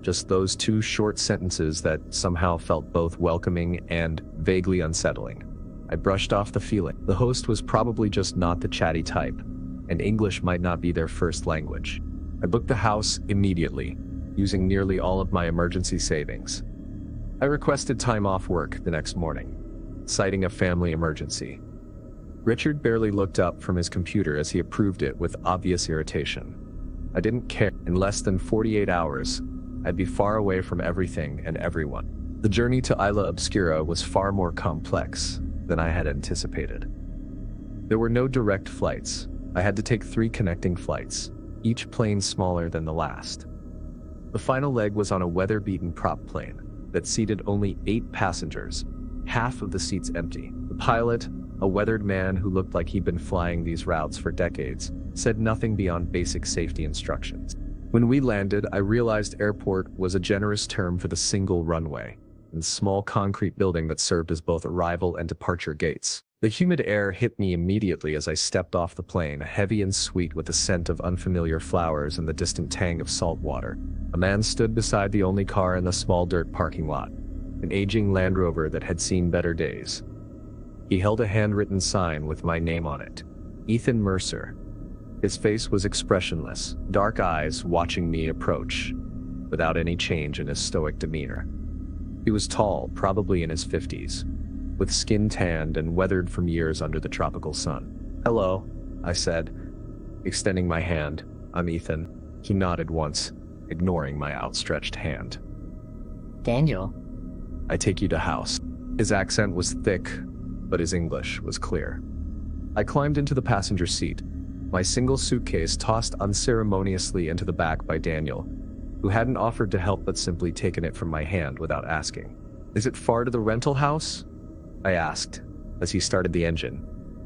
Just those 2 short sentences that somehow felt both welcoming and vaguely unsettling. I brushed off the feeling. The host was probably just not the chatty type, and English might not be their first language. I booked the house immediately, using nearly all of my emergency savings. I requested time off work the next morning, citing a family emergency. Richard barely looked up from his computer as he approved it with obvious irritation. I didn't care. In less than 48 hours, I'd be far away from everything and everyone. The journey to Isla Obscura was far more complex than I had anticipated. There were no direct flights. I had to take 3 connecting flights, each plane smaller than the last. The final leg was on a weather-beaten prop plane that seated only 8 passengers, half of the seats empty. The pilot, a weathered man who looked like he'd been flying these routes for decades, said nothing beyond basic safety instructions. When we landed, I realized airport was a generous term for the single runway and small concrete building that served as both arrival and departure gates. The humid air hit me immediately as I stepped off the plane, heavy and sweet with the scent of unfamiliar flowers and the distant tang of salt water. A man stood beside the only car in the small dirt parking lot, an aging Land Rover that had seen better days. He held a handwritten sign with my name on it, Ethan Mercer. His face was expressionless, dark eyes watching me approach, without any change in his stoic demeanor. He was tall, probably in his 50s, with skin tanned and weathered from years under the tropical sun. "Hello," I said, extending my hand. "I'm Ethan." He nodded once, ignoring my outstretched hand. "Daniel." "I take you to house." His accent was thick, but his English was clear. I climbed into the passenger seat, my single suitcase tossed unceremoniously into the back by Daniel, who hadn't offered to help but simply taken it from my hand without asking. "Is it far to the rental house?" I asked, as he started the engine,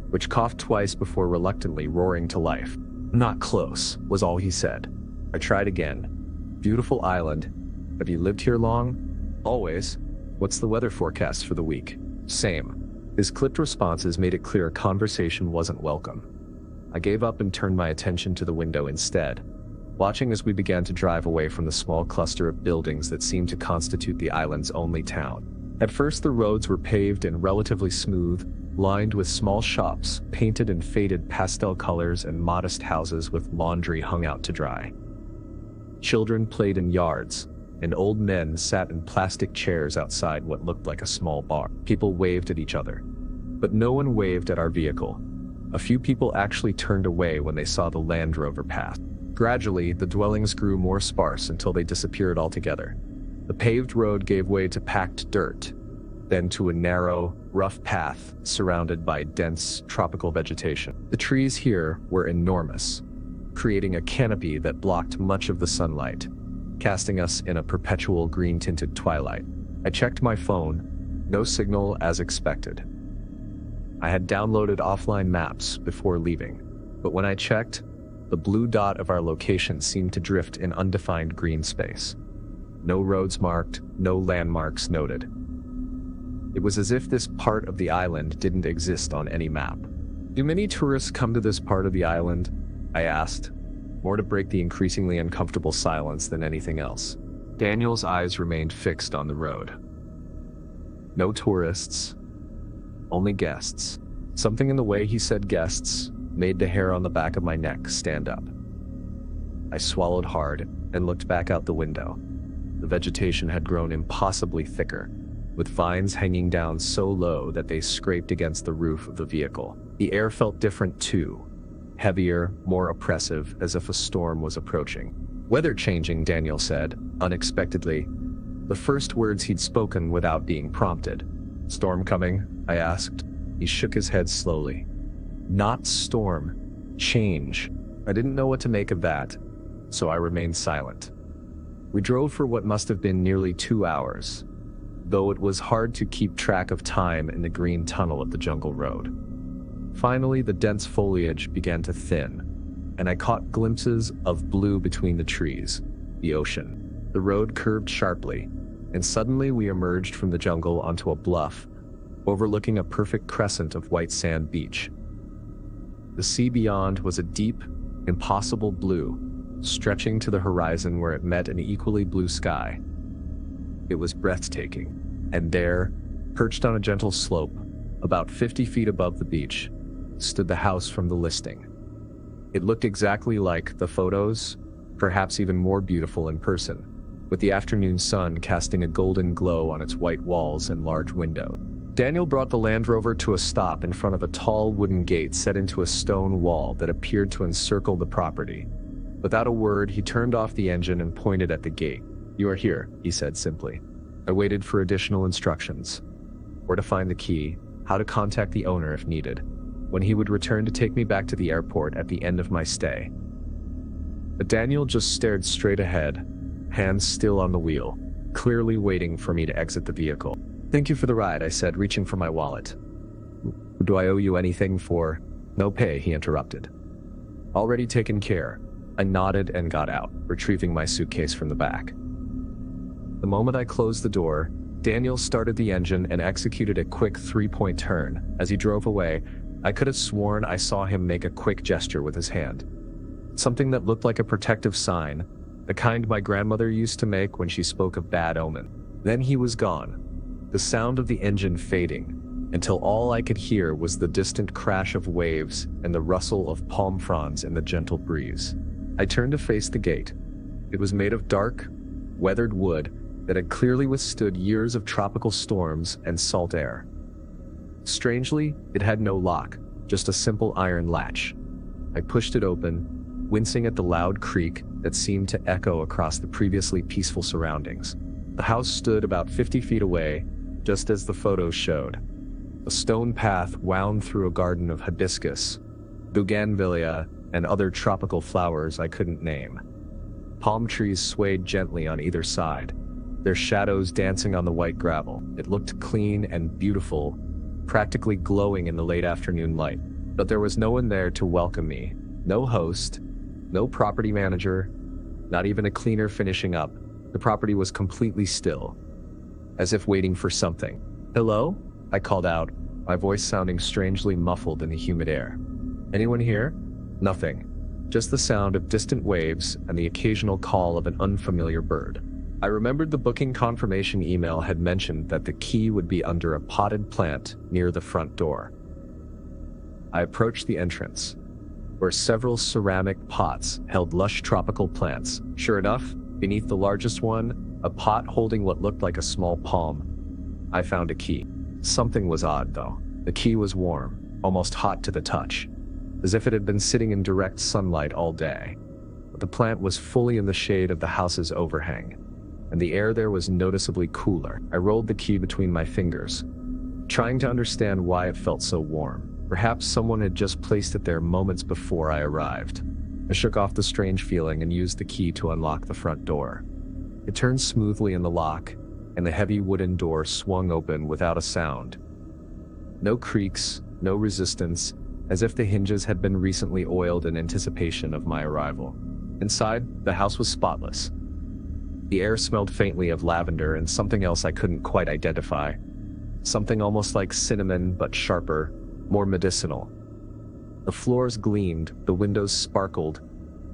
which coughed twice before reluctantly roaring to life. "Not close," was all he said. I tried again. "Beautiful island. Have you lived here long?" "Always." "What's the weather forecast for the week?" "Same." His clipped responses made it clear conversation wasn't welcome. I gave up and turned my attention to the window instead, watching as we began to drive away from the small cluster of buildings that seemed to constitute the island's only town. At first, the roads were paved and relatively smooth, lined with small shops, painted in faded pastel colors, and modest houses with laundry hung out to dry. Children played in yards, and old men sat in plastic chairs outside what looked like a small bar. People waved at each other, but no one waved at our vehicle. A few people actually turned away when they saw the Land Rover pass. Gradually, the dwellings grew more sparse until they disappeared altogether. The paved road gave way to packed dirt, then to a narrow, rough path surrounded by dense, tropical vegetation. The trees here were enormous, creating a canopy that blocked much of the sunlight, casting us in a perpetual green-tinted twilight. I checked my phone. No signal as expected. I had downloaded offline maps before leaving, but when I checked, the blue dot of our location seemed to drift in undefined green space. No roads marked, no landmarks noted. It was as if this part of the island didn't exist on any map. "Do many tourists come to this part of the island?" I asked, more to break the increasingly uncomfortable silence than anything else. Daniel's eyes remained fixed on the road. "No tourists, only guests." Something in the way he said guests made the hair on the back of my neck stand up. I swallowed hard and looked back out the window. The vegetation had grown impossibly thicker, with vines hanging down so low that they scraped against the roof of the vehicle. The air felt different too, heavier, more oppressive, as if a storm was approaching. "Weather changing," Daniel said, unexpectedly, the first words he'd spoken without being prompted. "Storm coming?" I asked. He shook his head slowly. "Not storm, change." I didn't know what to make of that, so I remained silent. We drove for what must have been nearly 2 hours, though it was hard to keep track of time in the green tunnel of the jungle road. Finally, the dense foliage began to thin, and I caught glimpses of blue between the trees, the ocean. The road curved sharply, and suddenly we emerged from the jungle onto a bluff, overlooking a perfect crescent of white sand beach. The sea beyond was a deep, impossible blue, stretching to the horizon where it met an equally blue sky. It was breathtaking, and there, perched on a gentle slope, about 50 feet above the beach, stood the house from the listing. It looked exactly like the photos, perhaps even more beautiful in person, with the afternoon sun casting a golden glow on its white walls and large window. Daniel brought the Land Rover to a stop in front of a tall wooden gate set into a stone wall that appeared to encircle the property. Without a word, he turned off the engine and pointed at the gate. "You are here," he said simply. I waited for additional instructions: where to find the key, how to contact the owner if needed, when he would return to take me back to the airport at the end of my stay. But Daniel just stared straight ahead, hands still on the wheel, clearly waiting for me to exit the vehicle. "Thank you for the ride," I said, reaching for my wallet. "Do I owe you anything for—" "No pay," he interrupted. "Already taken care. I nodded and got out, retrieving my suitcase from the back. The moment I closed the door, Daniel started the engine and executed a quick 3-point turn. As he drove away, I could have sworn I saw him make a quick gesture with his hand. Something that looked like a protective sign, the kind my grandmother used to make when she spoke of bad omen. Then he was gone, the sound of the engine fading, until all I could hear was the distant crash of waves and the rustle of palm fronds in the gentle breeze. I turned to face the gate. It was made of dark, weathered wood that had clearly withstood years of tropical storms and salt air. Strangely, it had no lock, just a simple iron latch. I pushed it open, wincing at the loud creak that seemed to echo across the previously peaceful surroundings. The house stood about 50 feet away, just as the photos showed. A stone path wound through a garden of hibiscus, bougainvillea, and other tropical flowers I couldn't name. Palm trees swayed gently on either side, their shadows dancing on the white gravel. It looked clean and beautiful, practically glowing in the late afternoon light. But there was no one there to welcome me. No host, no property manager, not even a cleaner finishing up. The property was completely still, as if waiting for something. "Hello?" I called out, my voice sounding strangely muffled in the humid air. "Anyone here?" Nothing. Just the sound of distant waves and the occasional call of an unfamiliar bird. I remembered the booking confirmation email had mentioned that the key would be under a potted plant near the front door. I approached the entrance, where several ceramic pots held lush tropical plants. Sure enough, beneath the largest one, a pot holding what looked like a small palm, I found a key. Something was odd, though. The key was warm, almost hot to the touch, as if it had been sitting in direct sunlight all day. But the plant was fully in the shade of the house's overhang, and the air there was noticeably cooler. I rolled the key between my fingers, trying to understand why it felt so warm. Perhaps someone had just placed it there moments before I arrived. I shook off the strange feeling and used the key to unlock the front door. It turned smoothly in the lock, and the heavy wooden door swung open without a sound. No creaks, no resistance, as if the hinges had been recently oiled in anticipation of my arrival. Inside, the house was spotless. The air smelled faintly of lavender and something else I couldn't quite identify. Something almost like cinnamon, but sharper, more medicinal. The floors gleamed, the windows sparkled,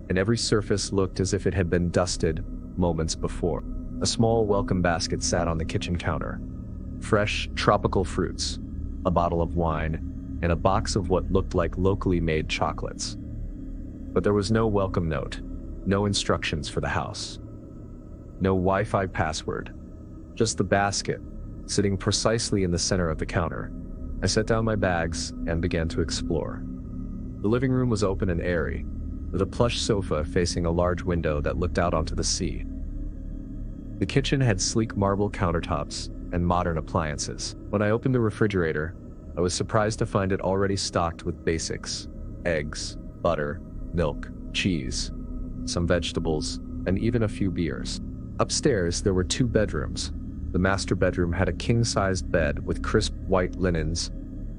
and every surface looked as if it had been dusted moments before. A small welcome basket sat on the kitchen counter. Fresh, tropical fruits, a bottle of wine, and a box of what looked like locally made chocolates. But there was no welcome note, no instructions for the house, no Wi-Fi password, just the basket, sitting precisely in the center of the counter. I set down my bags and began to explore. The living room was open and airy, with a plush sofa facing a large window that looked out onto the sea. The kitchen had sleek marble countertops and modern appliances. When I opened the refrigerator, I was surprised to find it already stocked with basics: eggs, butter, milk, cheese, some vegetables, and even a few beers. Upstairs, there were 2 bedrooms. The master bedroom had a king-sized bed with crisp white linens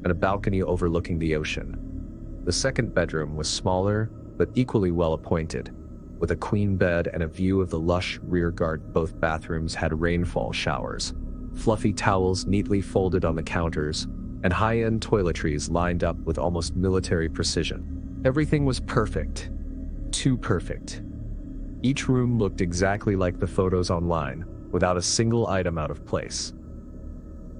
and a balcony overlooking the ocean. The second bedroom was smaller, but equally well-appointed, with a queen bed and a view of the lush rear garden. Both bathrooms had rainfall showers, fluffy towels neatly folded on the counters, and high-end toiletries lined up with almost military precision. Everything was perfect. Too perfect. Each room looked exactly like the photos online, without a single item out of place.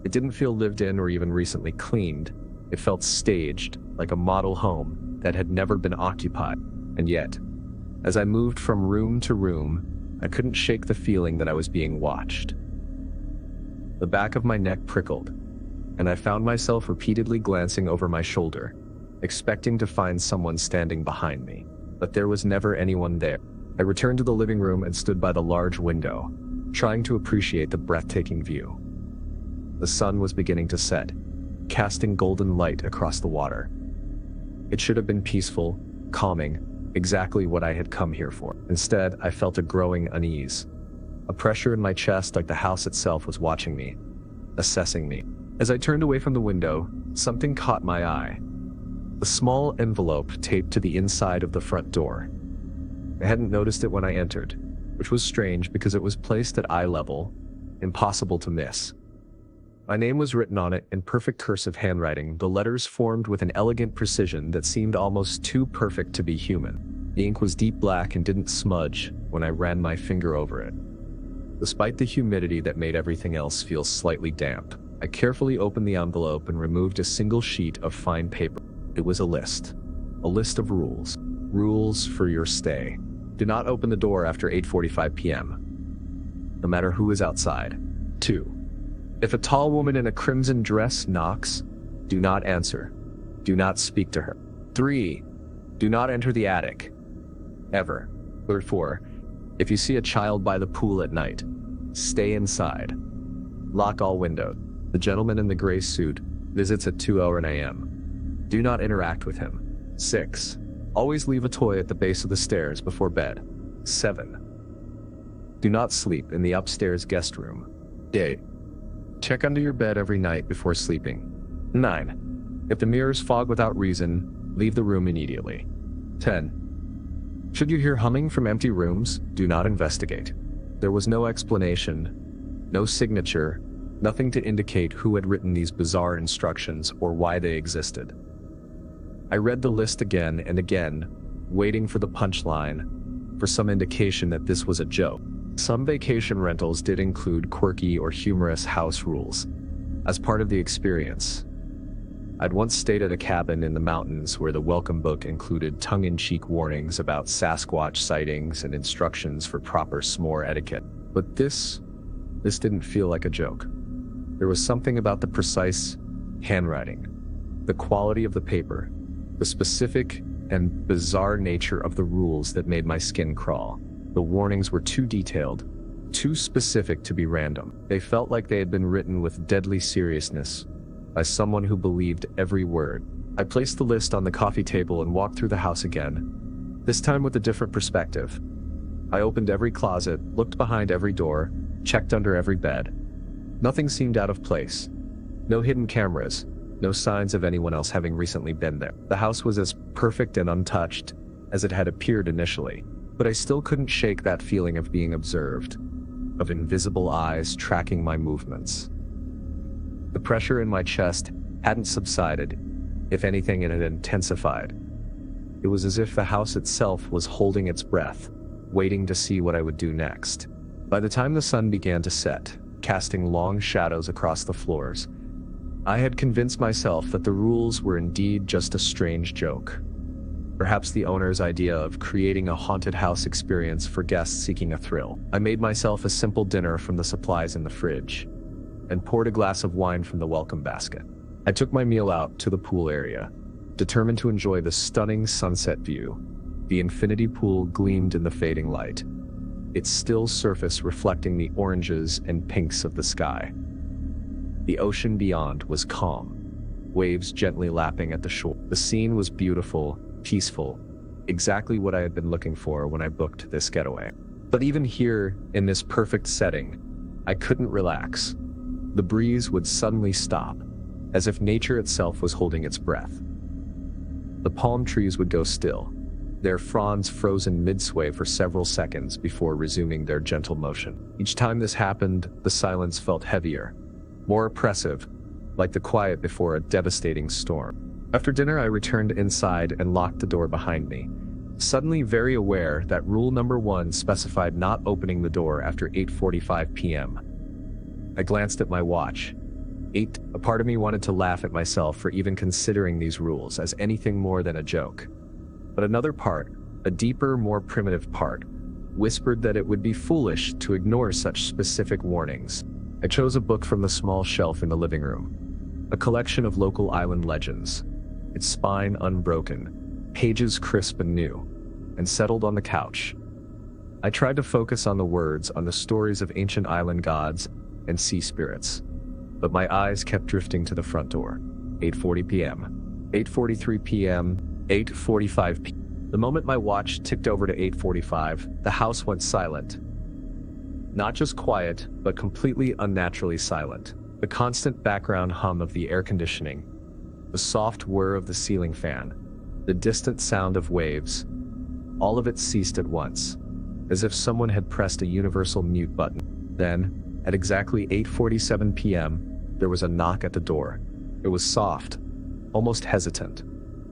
It didn't feel lived in or even recently cleaned. It felt staged, like a model home that had never been occupied. And yet, as I moved from room to room, I couldn't shake the feeling that I was being watched. The back of my neck prickled, and I found myself repeatedly glancing over my shoulder, expecting to find someone standing behind me. But there was never anyone there. I returned to the living room and stood by the large window, trying to appreciate the breathtaking view. The sun was beginning to set, casting golden light across the water. It should have been peaceful, calming, exactly what I had come here for. Instead, I felt a growing unease, a pressure in my chest like the house itself was watching me, assessing me. As I turned away from the window, something caught my eye. A small envelope taped to the inside of the front door. I hadn't noticed it when I entered, which was strange because it was placed at eye level, impossible to miss. My name was written on it in perfect cursive handwriting, the letters formed with an elegant precision that seemed almost too perfect to be human. The ink was deep black and didn't smudge when I ran my finger over it. Despite the humidity that made everything else feel slightly damp, I carefully opened the envelope and removed a single sheet of fine paper. It was a list of rules. Rules for your stay. Do not open the door after 8:45 p.m., no matter who is outside. 2. If a tall woman in a crimson dress knocks, do not answer. Do not speak to her. 3. Do not enter the attic. Ever. 4. If you see a child by the pool at night, stay inside. Lock all windows. The gentleman in the gray suit visits at 2 a.m. Do not interact with him. 6. Always leave a toy at the base of the stairs before bed. 7. Do not sleep in the upstairs guest room. 8. Check under your bed every night before sleeping. 9. If the mirrors fog without reason, leave the room immediately. 10. Should you hear humming from empty rooms, do not investigate. There was no explanation, no signature, nothing to indicate who had written these bizarre instructions or why they existed. I read the list again and again, waiting for the punchline, for some indication that this was a joke. Some vacation rentals did include quirky or humorous house rules as part of the experience. I'd once stayed at a cabin in the mountains where the welcome book included tongue-in-cheek warnings about Sasquatch sightings and instructions for proper s'more etiquette. But this didn't feel like a joke. There was something about the precise handwriting, the quality of the paper, the specific and bizarre nature of the rules that made my skin crawl. The warnings were too detailed, too specific to be random. They felt like they had been written with deadly seriousness by someone who believed every word. I placed the list on the coffee table and walked through the house again, this time with a different perspective. I opened every closet, looked behind every door, checked under every bed. Nothing seemed out of place. No hidden cameras, no signs of anyone else having recently been there. The house was as perfect and untouched as it had appeared initially, but I still couldn't shake that feeling of being observed, of invisible eyes tracking my movements. The pressure in my chest hadn't subsided. If anything, it had intensified. It was as if the house itself was holding its breath, waiting to see what I would do next. By the time the sun began to set, casting long shadows across the floors, I had convinced myself that the rules were indeed just a strange joke. Perhaps the owner's idea of creating a haunted house experience for guests seeking a thrill. I made myself a simple dinner from the supplies in the fridge, and poured a glass of wine from the welcome basket. I took my meal out to the pool area, determined to enjoy the stunning sunset view. The infinity pool gleamed in the fading light, its still surface reflecting the oranges and pinks of the sky. The ocean beyond was calm, waves gently lapping at the shore. The scene was beautiful, peaceful, exactly what I had been looking for when I booked this getaway. But even here, in this perfect setting, I couldn't relax. The breeze would suddenly stop, as if nature itself was holding its breath. The palm trees would go still, their fronds frozen mid-sway for several seconds before resuming their gentle motion. Each time this happened, the silence felt heavier, more oppressive, like the quiet before a devastating storm. After dinner, I returned inside and locked the door behind me, suddenly very aware that rule number 1 specified not opening the door after 8:45 p.m. I glanced at my watch. 8. A part of me wanted to laugh at myself for even considering these rules as anything more than a joke. But another part, a deeper, more primitive part, whispered that it would be foolish to ignore such specific warnings. I chose a book from the small shelf in the living room, a collection of local island legends, its spine unbroken, pages crisp and new, and settled on the couch. I tried to focus on the words, on the stories of ancient island gods and sea spirits, but my eyes kept drifting to the front door. 8:40 p.m., 8:43 p.m., 8:45 p.m. The moment my watch ticked over to 8:45, the house went silent. Not just quiet, but completely unnaturally silent. The constant background hum of the air conditioning, the soft whir of the ceiling fan, the distant sound of waves, All of it ceased at once, as if someone had pressed a universal mute button. Then, at exactly 8:47 p.m., there was a knock at the door. It was soft, almost hesitant,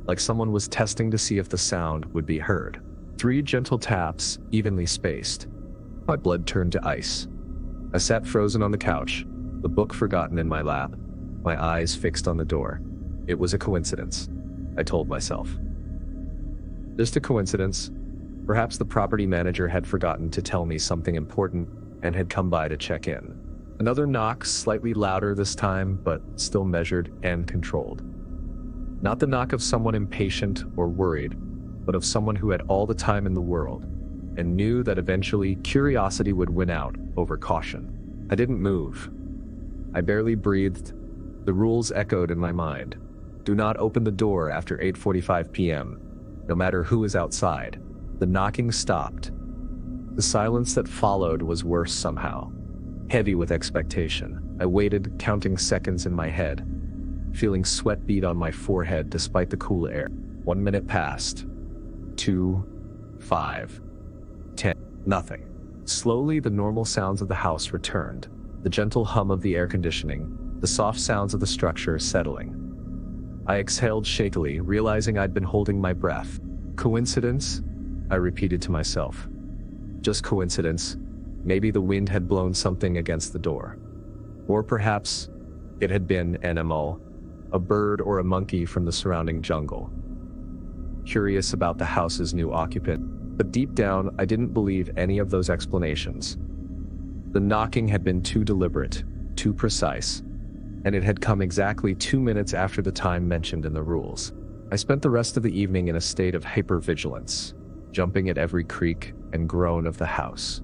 like someone was testing to see if the sound would be heard. 3 gentle taps, evenly spaced. My blood turned to ice. I sat frozen on the couch, the book forgotten in my lap, my eyes fixed on the door. It was a coincidence, I told myself. Just a coincidence. Perhaps the property manager had forgotten to tell me something important and had come by to check in. Another knock, slightly louder this time, but still measured and controlled. Not the knock of someone impatient or worried, but of someone who had all the time in the world and knew that eventually curiosity would win out over caution. I didn't move. I barely breathed. The rules echoed in my mind. Do not open the door after 8:45 p.m., no matter who is outside. The knocking stopped. The silence that followed was worse somehow, heavy with expectation. I waited, counting seconds in my head, feeling sweat bead on my forehead despite the cool air. 1 minute passed. 2, 5, 10. Nothing. Slowly, the normal sounds of the house returned. The gentle hum of the air conditioning, the soft sounds of the structure settling. I exhaled shakily, realizing I'd been holding my breath. Coincidence? I repeated to myself. Just coincidence. Maybe the wind had blown something against the door. Or perhaps it had been an animal, a bird or a monkey from the surrounding jungle. Curious about the house's new occupant, but deep down I didn't believe any of those explanations. The knocking had been too deliberate, too precise, and it had come exactly 2 minutes after the time mentioned in the rules. I spent the rest of the evening in a state of hypervigilance, jumping at every creak and groan of the house.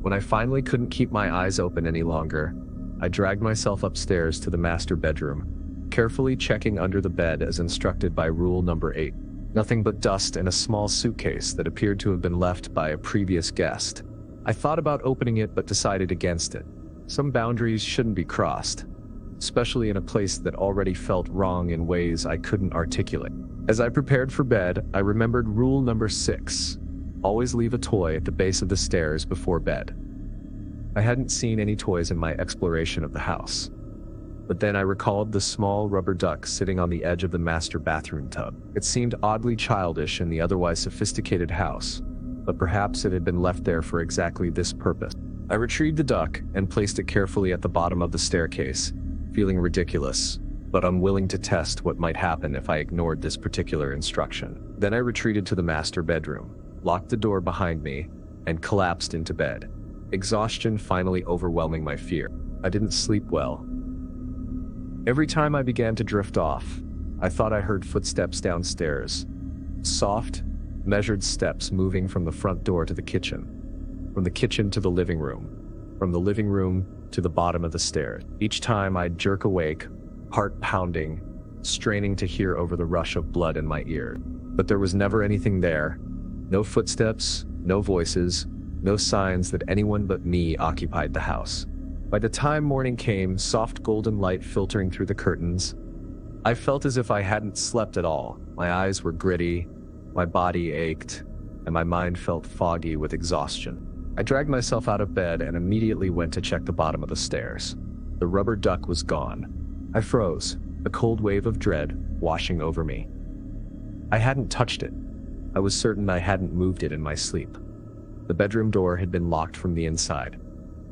When I finally couldn't keep my eyes open any longer, I dragged myself upstairs to the master bedroom, carefully checking under the bed as instructed by rule number 8. Nothing but dust and a small suitcase that appeared to have been left by a previous guest. I thought about opening it but decided against it. Some boundaries shouldn't be crossed, especially in a place that already felt wrong in ways I couldn't articulate. As I prepared for bed, I remembered rule number 6. Always leave a toy at the base of the stairs before bed. I hadn't seen any toys in my exploration of the house. But then I recalled the small rubber duck sitting on the edge of the master bathroom tub. It seemed oddly childish in the otherwise sophisticated house, but perhaps it had been left there for exactly this purpose. I retrieved the duck and placed it carefully at the bottom of the staircase, feeling ridiculous, but unwilling to test what might happen if I ignored this particular instruction. Then I retreated to the master bedroom, locked the door behind me, and collapsed into bed, exhaustion finally overwhelming my fear. I didn't sleep well. Every time I began to drift off, I thought I heard footsteps downstairs. Soft, measured steps moving from the front door to the kitchen, from the kitchen to the living room, from the living room to the bottom of the stairs. Each time I'd jerk awake, heart pounding, straining to hear over the rush of blood in my ear. But there was never anything there. No footsteps, no voices, no signs that anyone but me occupied the house. By the time morning came, soft golden light filtering through the curtains, I felt as if I hadn't slept at all. My eyes were gritty, my body ached, and my mind felt foggy with exhaustion. I dragged myself out of bed and immediately went to check the bottom of the stairs. The rubber duck was gone. I froze, a cold wave of dread washing over me. I hadn't touched it. I was certain I hadn't moved it in my sleep. The bedroom door had been locked from the inside,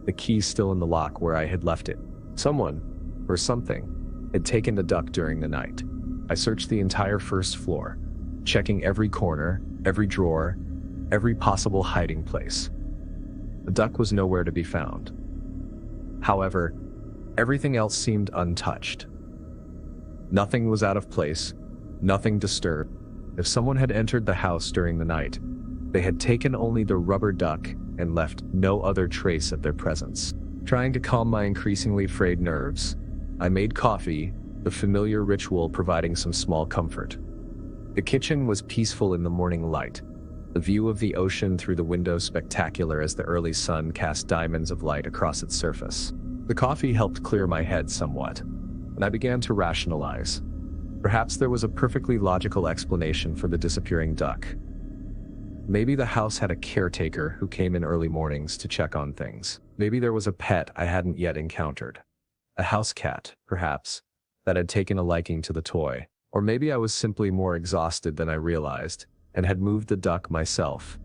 the key still in the lock where I had left it. Someone, or something, had taken the duck during the night. I searched the entire first floor, checking every corner, every drawer, every possible hiding place. The duck was nowhere to be found. However, everything else seemed untouched. Nothing was out of place, nothing disturbed. If someone had entered the house during the night, they had taken only the rubber duck and left no other trace of their presence. Trying to calm my increasingly frayed nerves, I made coffee, the familiar ritual providing some small comfort. The kitchen was peaceful in the morning light, the view of the ocean through the window spectacular as the early sun cast diamonds of light across its surface. The coffee helped clear my head somewhat, and I began to rationalize. Perhaps there was a perfectly logical explanation for the disappearing duck. Maybe the house had a caretaker who came in early mornings to check on things. Maybe there was a pet I hadn't yet encountered. A house cat, perhaps, that had taken a liking to the toy. Or maybe I was simply more exhausted than I realized, and had moved the duck myself.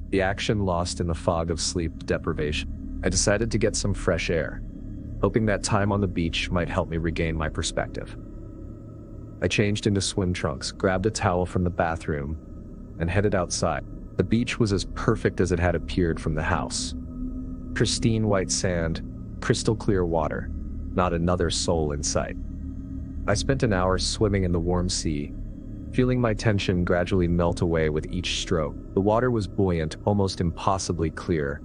The action lost in the fog of sleep deprivation. I decided to get some fresh air, hoping that time on the beach might help me regain my perspective. I changed into swim trunks, grabbed a towel from the bathroom, and headed outside. The beach was as perfect as it had appeared from the house. Pristine white sand, crystal clear water, not another soul in sight. I spent an hour swimming in the warm sea, feeling my tension gradually melt away with each stroke. The water was buoyant, almost impossibly clear,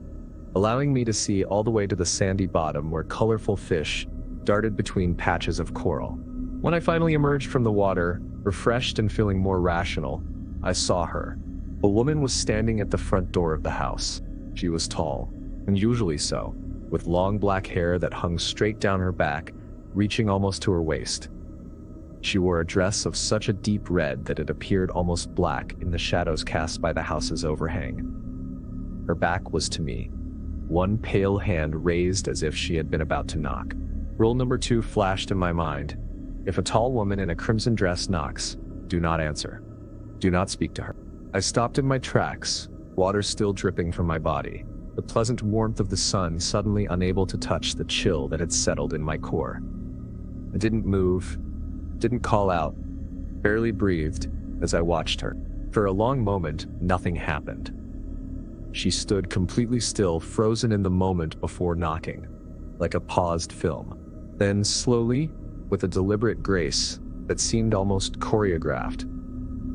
allowing me to see all the way to the sandy bottom where colorful fish darted between patches of coral. When I finally emerged from the water, refreshed and feeling more rational, I saw her. A woman was standing at the front door of the house. She was tall, unusually so, with long black hair that hung straight down her back, reaching almost to her waist. She wore a dress of such a deep red that it appeared almost black in the shadows cast by the house's overhang. Her back was to me, one pale hand raised as if she had been about to knock. Rule number 2 flashed in my mind. If a tall woman in a crimson dress knocks, do not answer. Do not speak to her. I stopped in my tracks, water still dripping from my body, the pleasant warmth of the sun suddenly unable to touch the chill that had settled in my core. I didn't move, didn't call out, barely breathed as I watched her. For a long moment, nothing happened. She stood completely still, frozen in the moment before knocking, like a paused film. Then slowly, with a deliberate grace that seemed almost choreographed,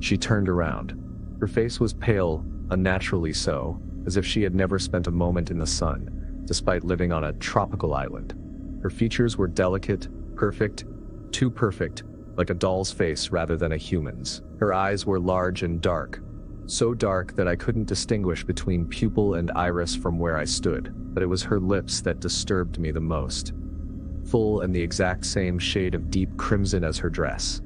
she turned around. Her face was pale, unnaturally so, as if she had never spent a moment in the sun, despite living on a tropical island. Her features were delicate, perfect, too perfect, like a doll's face rather than a human's. Her eyes were large and dark, so dark that I couldn't distinguish between pupil and iris from where I stood, but it was her lips that disturbed me the most. Full and the exact same shade of deep crimson as her dress.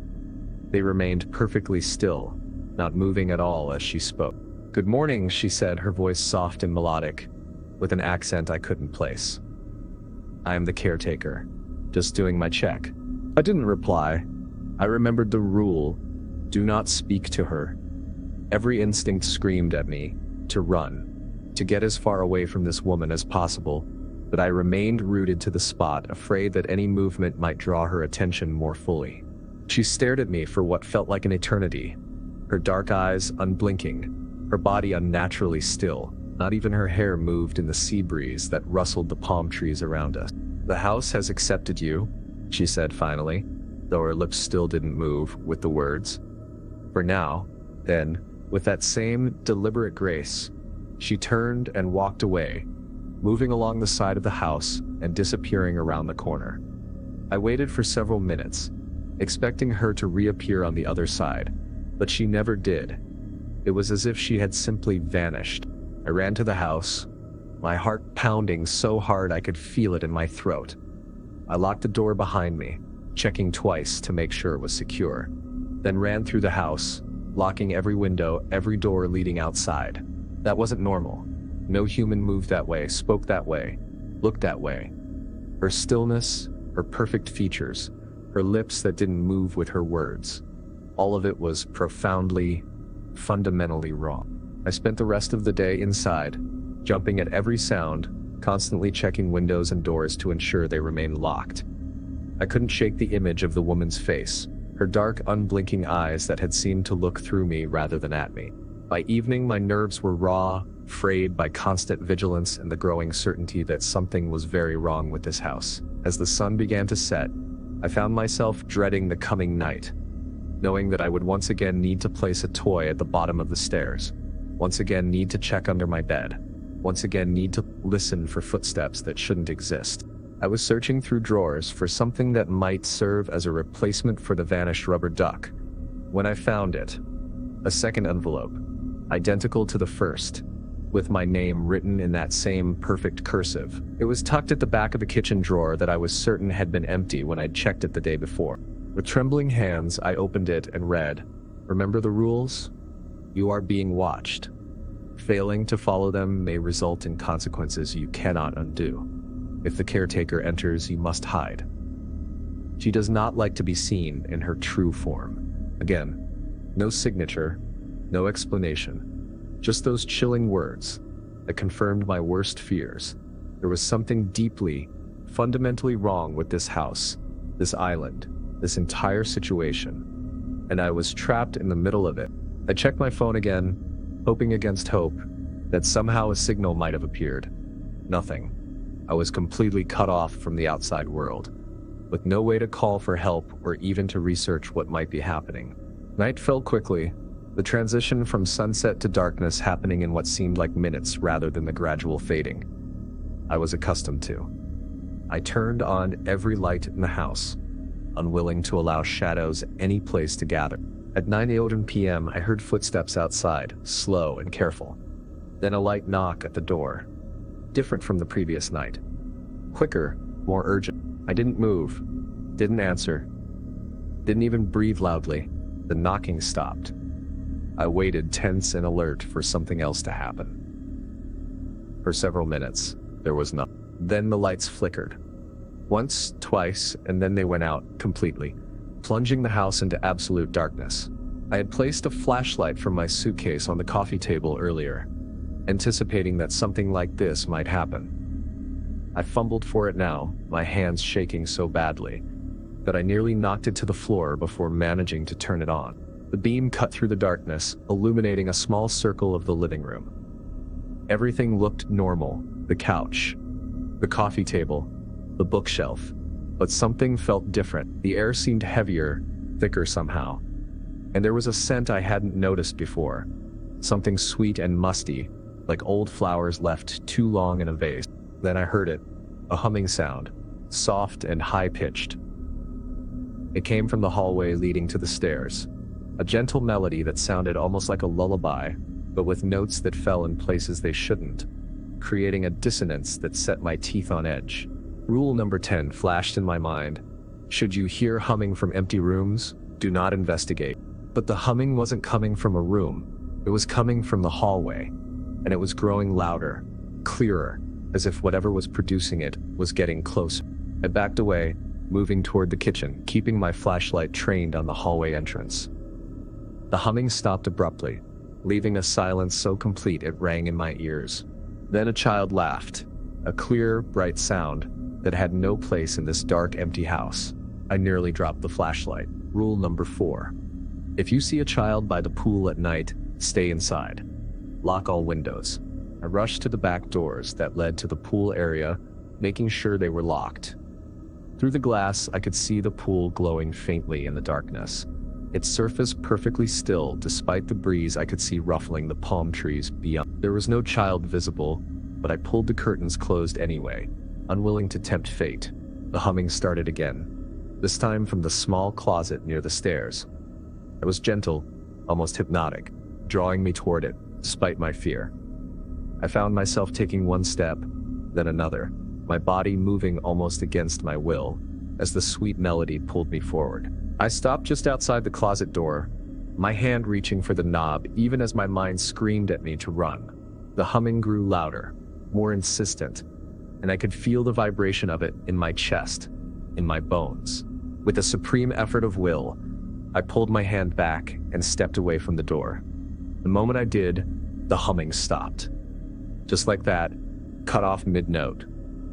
They remained perfectly still, not moving at all as she spoke. "Good morning," she said, her voice soft and melodic, with an accent I couldn't place. "I am the caretaker, just doing my check." I didn't reply. I remembered the rule, do not speak to her. Every instinct screamed at me to run, to get as far away from this woman as possible, but I remained rooted to the spot, afraid that any movement might draw her attention more fully. She stared at me for what felt like an eternity, her dark eyes unblinking, her body unnaturally still. Not even her hair moved in the sea breeze that rustled the palm trees around us. "The house has accepted you," she said finally, though her lips still didn't move with the words. "For now." Then, with that same deliberate grace, she turned and walked away, moving along the side of the house and disappearing around the corner. I waited for several minutes, expecting her to reappear on the other side, but she never did. It was as if she had simply vanished. I ran to the house, my heart pounding so hard I could feel it in my throat. I locked the door behind me, checking twice to make sure it was secure, then ran through the house, locking every window, every door leading outside. That wasn't normal. No human moved that way, spoke that way, looked that way. Her stillness, her perfect features, her lips that didn't move with her words. All of it was profoundly, fundamentally wrong. I spent the rest of the day inside, jumping at every sound, constantly checking windows and doors to ensure they remained locked. I couldn't shake the image of the woman's face, her dark, unblinking eyes that had seemed to look through me rather than at me. By evening, my nerves were raw, frayed by constant vigilance and the growing certainty that something was very wrong with this house. As the sun began to set, I found myself dreading the coming night, knowing that I would once again need to place a toy at the bottom of the stairs, once again need to check under my bed, once again need to listen for footsteps that shouldn't exist. I was searching through drawers for something that might serve as a replacement for the vanished rubber duck, when I found it. A second envelope, identical to the first, with my name written in that same perfect cursive. It was tucked at the back of a kitchen drawer that I was certain had been empty when I'd checked it the day before. With trembling hands, I opened it and read, "Remember the rules? You are being watched. Failing to follow them may result in consequences you cannot undo. If the caretaker enters, you must hide. She does not like to be seen in her true form. Again, no signature, no explanation, just those chilling words that confirmed my worst fears. There was something deeply, fundamentally wrong with this house, this island, this entire situation, and I was trapped in the middle of it. I checked my phone again, hoping against hope that somehow a signal might have appeared. Nothing. I was completely cut off from the outside world, with no way to call for help or even to research what might be happening. Night fell quickly, the transition from sunset to darkness happening in what seemed like minutes rather than the gradual fading I was accustomed to. I turned on every light in the house, unwilling to allow shadows any place to gather. At 9:11 p.m., I heard footsteps outside, slow and careful. Then a light knock at the door, different from the previous night. Quicker, more urgent. I didn't move, didn't answer, didn't even breathe loudly. The knocking stopped. I waited, tense and alert, for something else to happen. For several minutes, there was nothing. Then the lights flickered. Once, twice, and then they went out completely, plunging the house into absolute darkness. I had placed a flashlight from my suitcase on the coffee table earlier, anticipating that something like this might happen. I fumbled for it now, my hands shaking so badly that I nearly knocked it to the floor before managing to turn it on. The beam cut through the darkness, illuminating a small circle of the living room. Everything looked normal: the couch, the coffee table, the bookshelf. But something felt different. The air seemed heavier, thicker somehow. And there was a scent I hadn't noticed before. Something sweet and musty, like old flowers left too long in a vase. Then I heard it, a humming sound, soft and high-pitched. It came from the hallway leading to the stairs, a gentle melody that sounded almost like a lullaby, but with notes that fell in places they shouldn't, creating a dissonance that set my teeth on edge. Rule number 10 flashed in my mind. Should you hear humming from empty rooms, do not investigate. But the humming wasn't coming from a room. It was coming from the hallway, and it was growing louder, clearer, as if whatever was producing it was getting closer. I backed away, moving toward the kitchen, keeping my flashlight trained on the hallway entrance. The humming stopped abruptly, leaving a silence so complete it rang in my ears. Then a child laughed, a clear, bright sound that had no place in this dark, empty house. I nearly dropped the flashlight. Rule number 4. If you see a child by the pool at night, stay inside. Lock all windows. I rushed to the back doors that led to the pool area, making sure they were locked. Through the glass, I could see the pool glowing faintly in the darkness. Its surface perfectly still, despite the breeze I could see ruffling the palm trees beyond. There was no child visible, but I pulled the curtains closed anyway, unwilling to tempt fate. The humming started again, this time from the small closet near the stairs. It was gentle, almost hypnotic, drawing me toward it, despite my fear. I found myself taking one step, then another, my body moving almost against my will, as the sweet melody pulled me forward. I stopped just outside the closet door, my hand reaching for the knob even as my mind screamed at me to run. The humming grew louder, more insistent, and I could feel the vibration of it in my chest, in my bones. With a supreme effort of will, I pulled my hand back and stepped away from the door. The moment I did, the humming stopped. Just like that, cut off mid-note,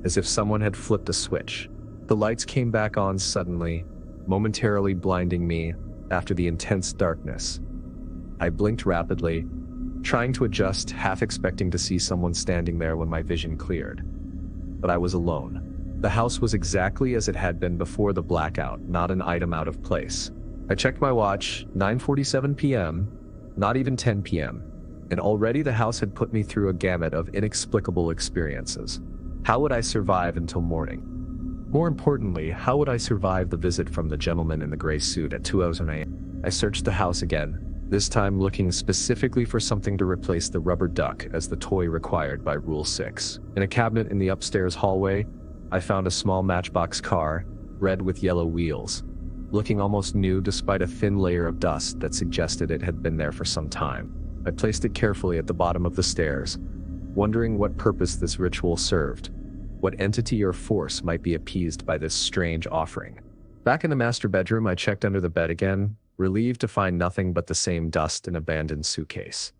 as if someone had flipped a switch. The lights came back on suddenly, momentarily blinding me after the intense darkness. I blinked rapidly, trying to adjust, half expecting to see someone standing there when my vision cleared. But I was alone. The house was exactly as it had been before the blackout, not an item out of place. I checked my watch, 9:47 p.m., not even 10 p.m., and already the house had put me through a gamut of inexplicable experiences. How would I survive until morning? More importantly, how would I survive the visit from the gentleman in the gray suit at 2:00 a.m.? I searched the house again, this time looking specifically for something to replace the rubber duck as the toy required by Rule 6. In a cabinet in the upstairs hallway, I found a small matchbox car, red with yellow wheels, looking almost new despite a thin layer of dust that suggested it had been there for some time. I placed it carefully at the bottom of the stairs, wondering what purpose this ritual served, what entity or force might be appeased by this strange offering. Back in the master bedroom, I checked under the bed again, relieved to find nothing but the same dust and abandoned suitcase.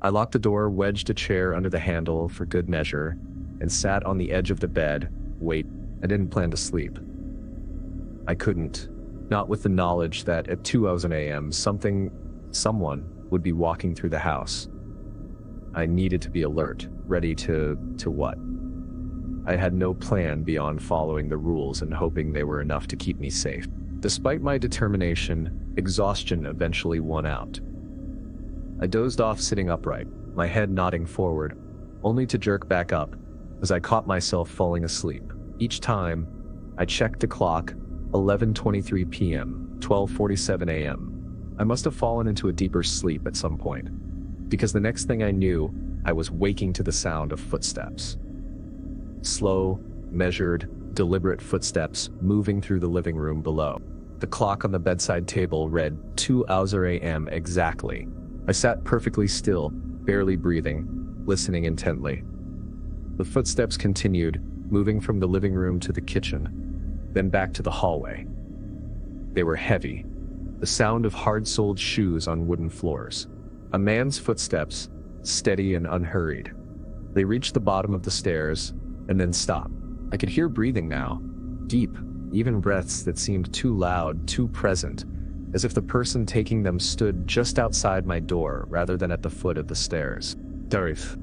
I locked the door, wedged a chair under the handle for good measure, and sat on the edge of the bed. Wait, I didn't plan to sleep. I couldn't, not with the knowledge that at 2:00 a.m. someone would be walking through the house. I needed to be alert, ready to what? I had no plan beyond following the rules and hoping they were enough to keep me safe. Despite my determination, exhaustion eventually won out. I dozed off sitting upright, my head nodding forward, only to jerk back up as I caught myself falling asleep. Each time, I checked the clock, 11:23 p.m., 12:47 a.m. I must have fallen into a deeper sleep at some point, because the next thing I knew, I was waking to the sound of footsteps. Slow, measured, deliberate footsteps moving through the living room below. The clock on the bedside table read 2:00 a.m. exactly. I sat perfectly still, barely breathing, listening intently. The footsteps continued, moving from the living room to the kitchen, then back to the hallway. They were heavy, the sound of hard-soled shoes on wooden floors. A man's footsteps, steady and unhurried. They reached the bottom of the stairs, and then stopped. I could hear breathing now, deep, even breaths that seemed too loud, too present, as if the person taking them stood just outside my door rather than at the foot of the stairs. Darth,